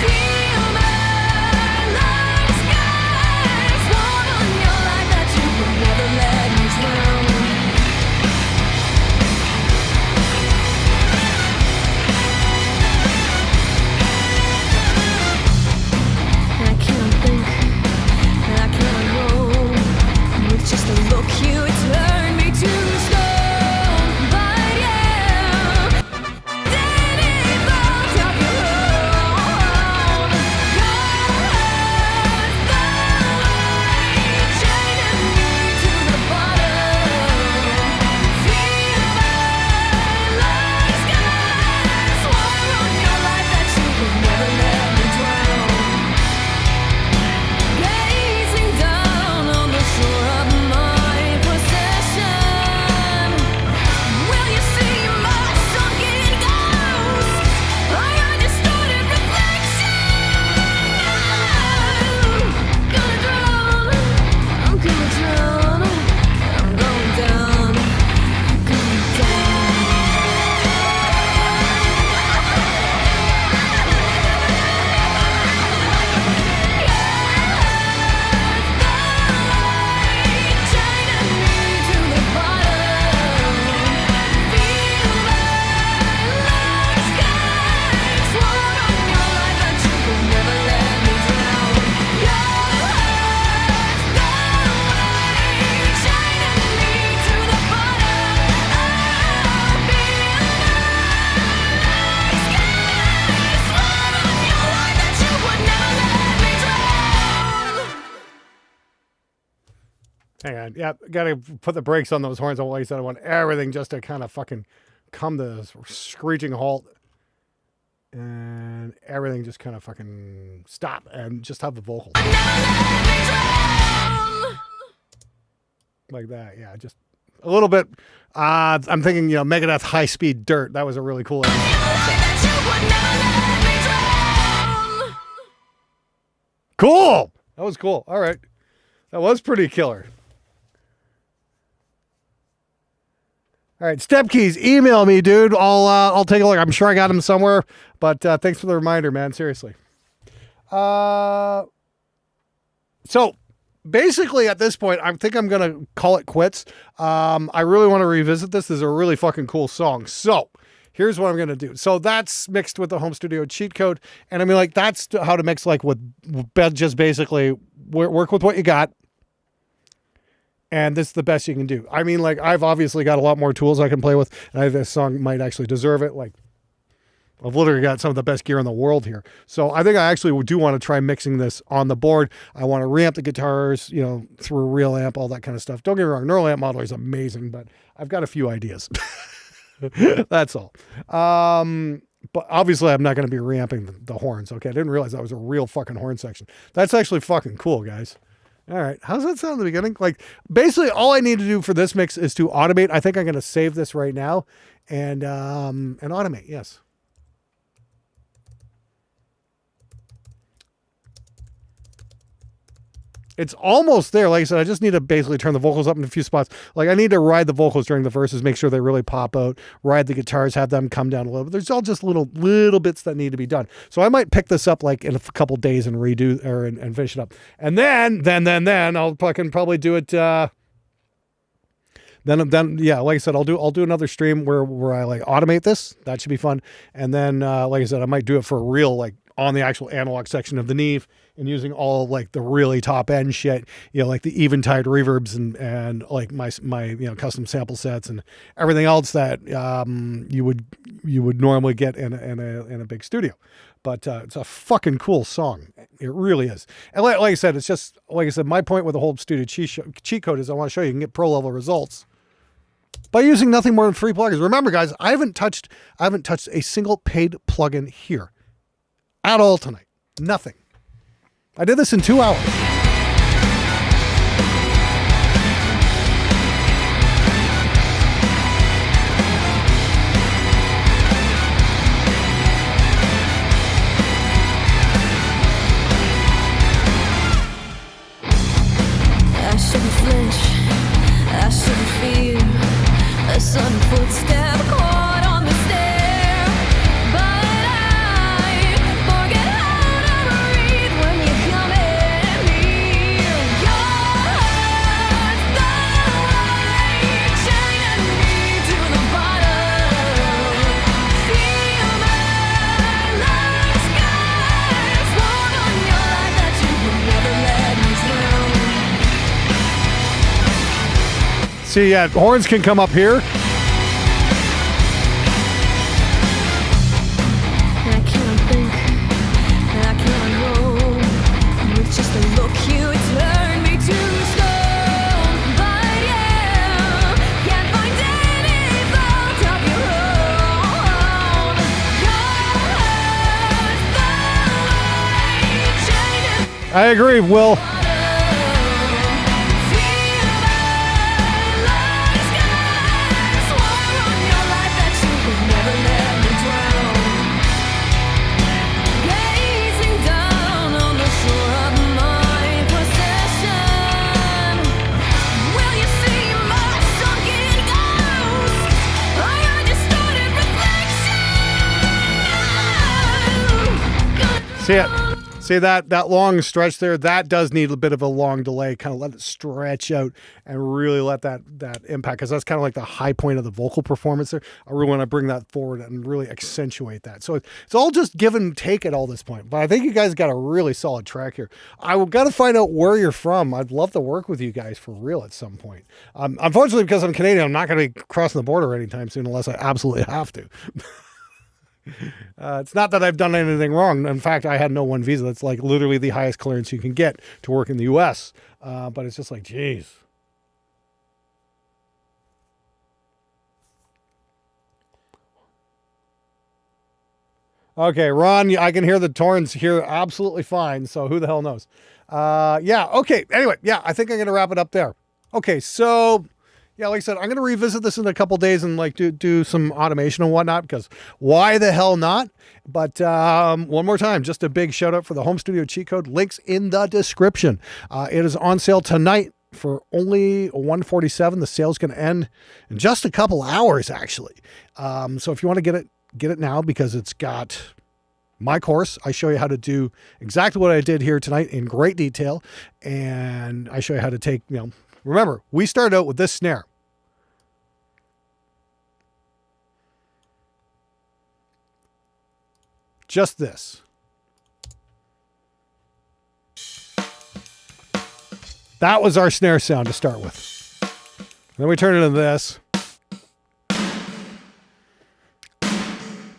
Feel my like skies, warm on your life that you would never let me Hang on. Yeah, gotta put the brakes on those horns. Like I said, I want everything just to kind of fucking come to this screeching halt. And everything just kind of fucking stop and just have the vocal. Like that, yeah, just a little bit. I'm thinking, Megadeth High Speed Dirt. That was a really cool idea. Cool! That was cool. All right. That was pretty killer. All right, Step Keys, email me, dude. I'll take a look. I'm sure I got them somewhere, but thanks for the reminder, man. Seriously. So basically at this point, I think I'm going to call it quits. I really want to revisit this. This is a really fucking cool song. So here's what I'm going to do. So that's mixed with the home studio cheat code. And I mean, like, that's how to mix, like, with just basically work with what you got. And this is the best you can do. I mean, like, I've obviously got a lot more tools I can play with. And this song might actually deserve it. Like, I've literally got some of the best gear in the world here. So I think I actually do want to try mixing this on the board. I want to reamp the guitars, through a real amp, all that kind of stuff. Don't get me wrong, neural amp modeler is amazing, but I've got a few ideas. That's all. But obviously I'm not going to be reamping the horns. Okay. I didn't realize that was a real fucking horn section. That's actually fucking cool, guys. All right. How's that sound in the beginning? Like, basically all I need to do for this mix is to automate. I think I'm going to save this right now and automate. Yes. It's almost there. Like I said, I just need to basically turn the vocals up in a few spots. Like, I need to ride the vocals during the verses, make sure they really pop out, ride the guitars, have them come down a little bit. There's all just little bits that need to be done. So I might pick this up like in a couple days and redo and finish it up. And then I'll fucking probably do it. Then yeah, like I said, I'll do another stream where I like automate this. That should be fun. And then like I said, I might do it for real, like on the actual analog section of the Neve, and using all like the really top end shit, like the Eventide reverbs and like my custom sample sets and everything else that you would normally get in a big studio. But it's a fucking cool song. It really is. And like I said, it's just like I said, my point with the whole studio cheat code is I want to show you can get pro level results by using nothing more than free plugins. Remember, guys, I haven't touched a single paid plugin here at all tonight. Nothing. I did this in 2 hours. I shouldn't flinch, I shouldn't fear a sudden footstep caught on the stair. But I forget how to breathe when you come in near. Your heart's the light shining me to the bottom. Feel my light skies warm on your light that you would never let me drown. See, yeah, horns can come up here. And I can't think, and I can't know. With just a look you turn me to stone. But yeah, can't find any fault of your own. Your heart's the light shining. I agree, Will. See that long stretch there? That does need a bit of a long delay. Kind of let it stretch out and really let that impact, because that's kind of like the high point of the vocal performance there. I really want to bring that forward and really accentuate that. So it's all just give and take at all this point. But I think you guys got a really solid track here. I've got to find out where you're from. I'd love to work with you guys for real at some point. Unfortunately, because I'm Canadian, I'm not going to be crossing the border anytime soon unless I absolutely have to. It's not that I've done anything wrong. In fact, I had no one visa. That's like literally the highest clearance you can get to work in the U.S. But it's just like, geez, Okay, Ron, I can hear the torrents here absolutely fine, so who the hell knows? Yeah, okay. Anyway, yeah, I think I'm going to wrap it up there. Okay, so yeah, like I said, I'm going to revisit this in a couple days and like do some automation and whatnot, because why the hell not? But one more time, just a big shout out for the home studio cheat code. Links in the description. It is on sale tonight for only $147. The sale's going to end in just a couple hours, actually. So if you want to get it now, because it's got my course. I show you how to do exactly what I did here tonight in great detail. And I show you how to take, remember, we started out with this snare. Just this. That was our snare sound to start with. Then we turn it into this.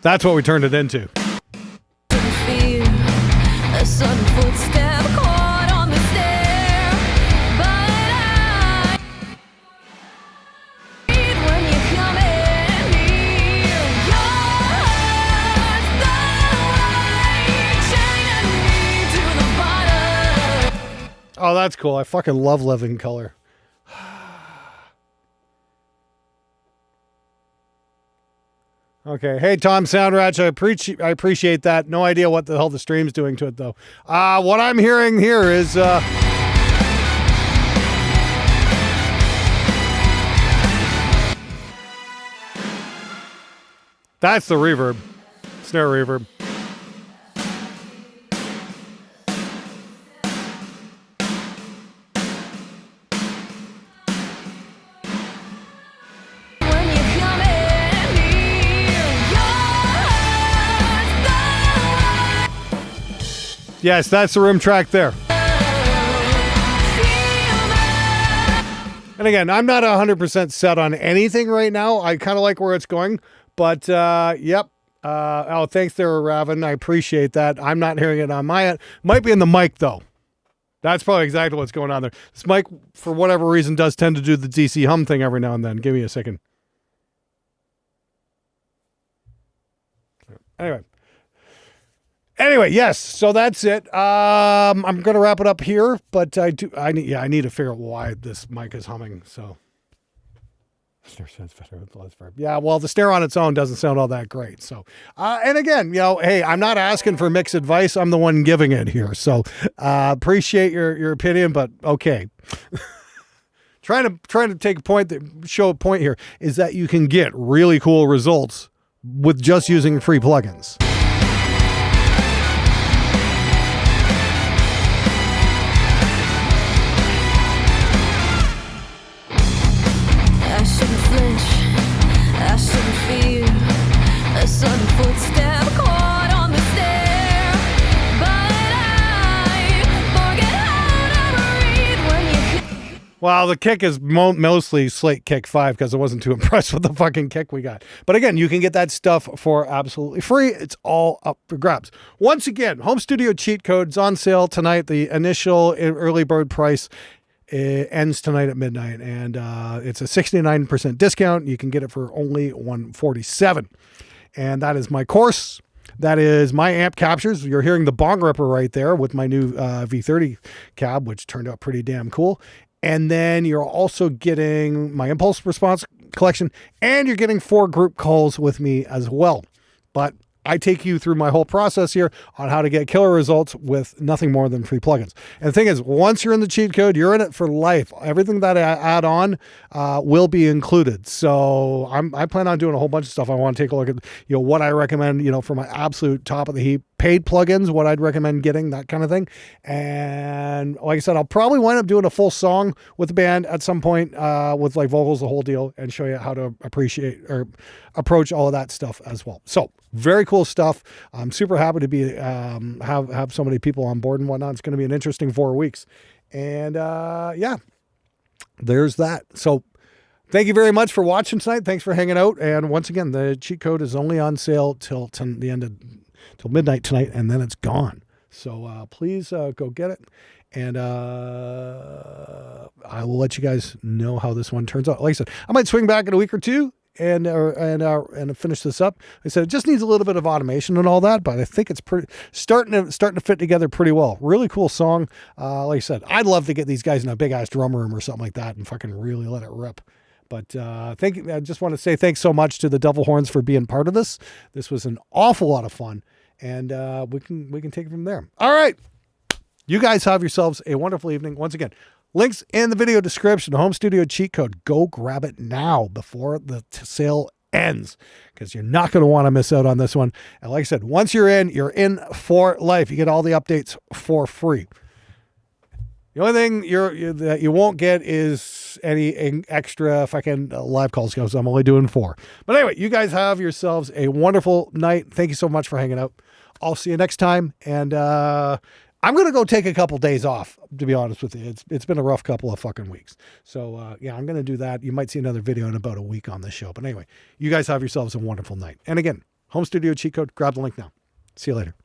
That's what we turned it into. A sudden footstep caught on the stair, but I read when you come in near. Your heart's the light, chaining me to the bottom. Oh, that's cool. I fucking love Living Color. Okay. Hey, Tom Soundratch, I appreciate that. No idea what the hell the stream's doing to it, though. What I'm hearing here is... that's the reverb. Snare reverb. When you come in near, your heart's the light. Yes, that's the room track there. And again, I'm not 100% set on anything right now. I kind of like where it's going. But, yep. Oh, thanks there, Raven. I appreciate that. I'm not hearing it on my end. Might be in the mic, though. That's probably exactly what's going on there. This mic, for whatever reason, does tend to do the DC hum thing every now and then. Give me a second. Anyway, yes. So that's it. I'm going to wrap it up here, but I need to figure out why this mic is humming. So snare sounds better with less verb. Yeah, well, the snare on its own doesn't sound all that great. So, and again, hey, I'm not asking for mix advice. I'm the one giving it here. So, appreciate your opinion, but okay. trying to take a point show a point here is that you can get really cool results with just using free plugins. I shouldn't flinch, I shouldn't fear. A sudden footstep caught on the stair, but I forget how to read when you. Well, the kick is mostly Slate Kick 5 because I wasn't too impressed with the fucking kick we got. But again, you can get that stuff for absolutely free. It's all up for grabs. Once again, home studio cheat codes on sale tonight. The initial early bird price ends tonight at midnight, and it's a 69% discount. You can get it for only $147. And that is my course. That is my amp captures. You're hearing the bong ripper right there with my new V30 cab, which turned out pretty damn cool. And then you're also getting my impulse response collection, and you're getting 4 group calls with me as well. But I take you through my whole process here on how to get killer results with nothing more than free plugins. And the thing is, once you're in the cheat code, you're in it for life. Everything that I add on will be included. So I plan on doing a whole bunch of stuff. I want to take a look at what I recommend, for my absolute top of the heap paid plugins, what I'd recommend getting, that kind of thing. And like I said, I'll probably wind up doing a full song with the band at some point with like vocals, the whole deal, and show you how to appreciate or approach all of that stuff as well. So very cool stuff. I'm super happy to be have so many people on board and whatnot. It's going to be an interesting 4 weeks. And yeah, there's that. So thank you very much for watching tonight. Thanks for hanging out. And once again, the cheat code is only on sale till midnight tonight, and then it's gone. So please go get it. And I will let you guys know how this one turns out. Like I said, I might swing back in a week or two and finish this up. I said it just needs a little bit of automation and all that, but I think it's pretty starting to fit together pretty well. Really cool song. Like I said, I'd love to get these guys in a big ass drum room or something like that and fucking really let it rip. But I just want to say thanks so much to the Devil Horns for being part of this. This was an awful lot of fun, and we can take it from there. All right, you guys have yourselves a wonderful evening. Once again, links in the video description. Home studio cheat code. Go grab it now before the sale ends, because you're not going to want to miss out on this one. And like I said, once you're in for life. You get all the updates for free. The only thing that you won't get is any extra fucking live calls, because I'm only doing 4. But anyway, you guys have yourselves a wonderful night. Thank you so much for hanging out. I'll see you next time. And I'm going to go take a couple days off, to be honest with you. It's been a rough couple of fucking weeks. So, yeah, I'm going to do that. You might see another video in about a week on this show. But anyway, you guys have yourselves a wonderful night. And again, home studio cheat code. Grab the link now. See you later.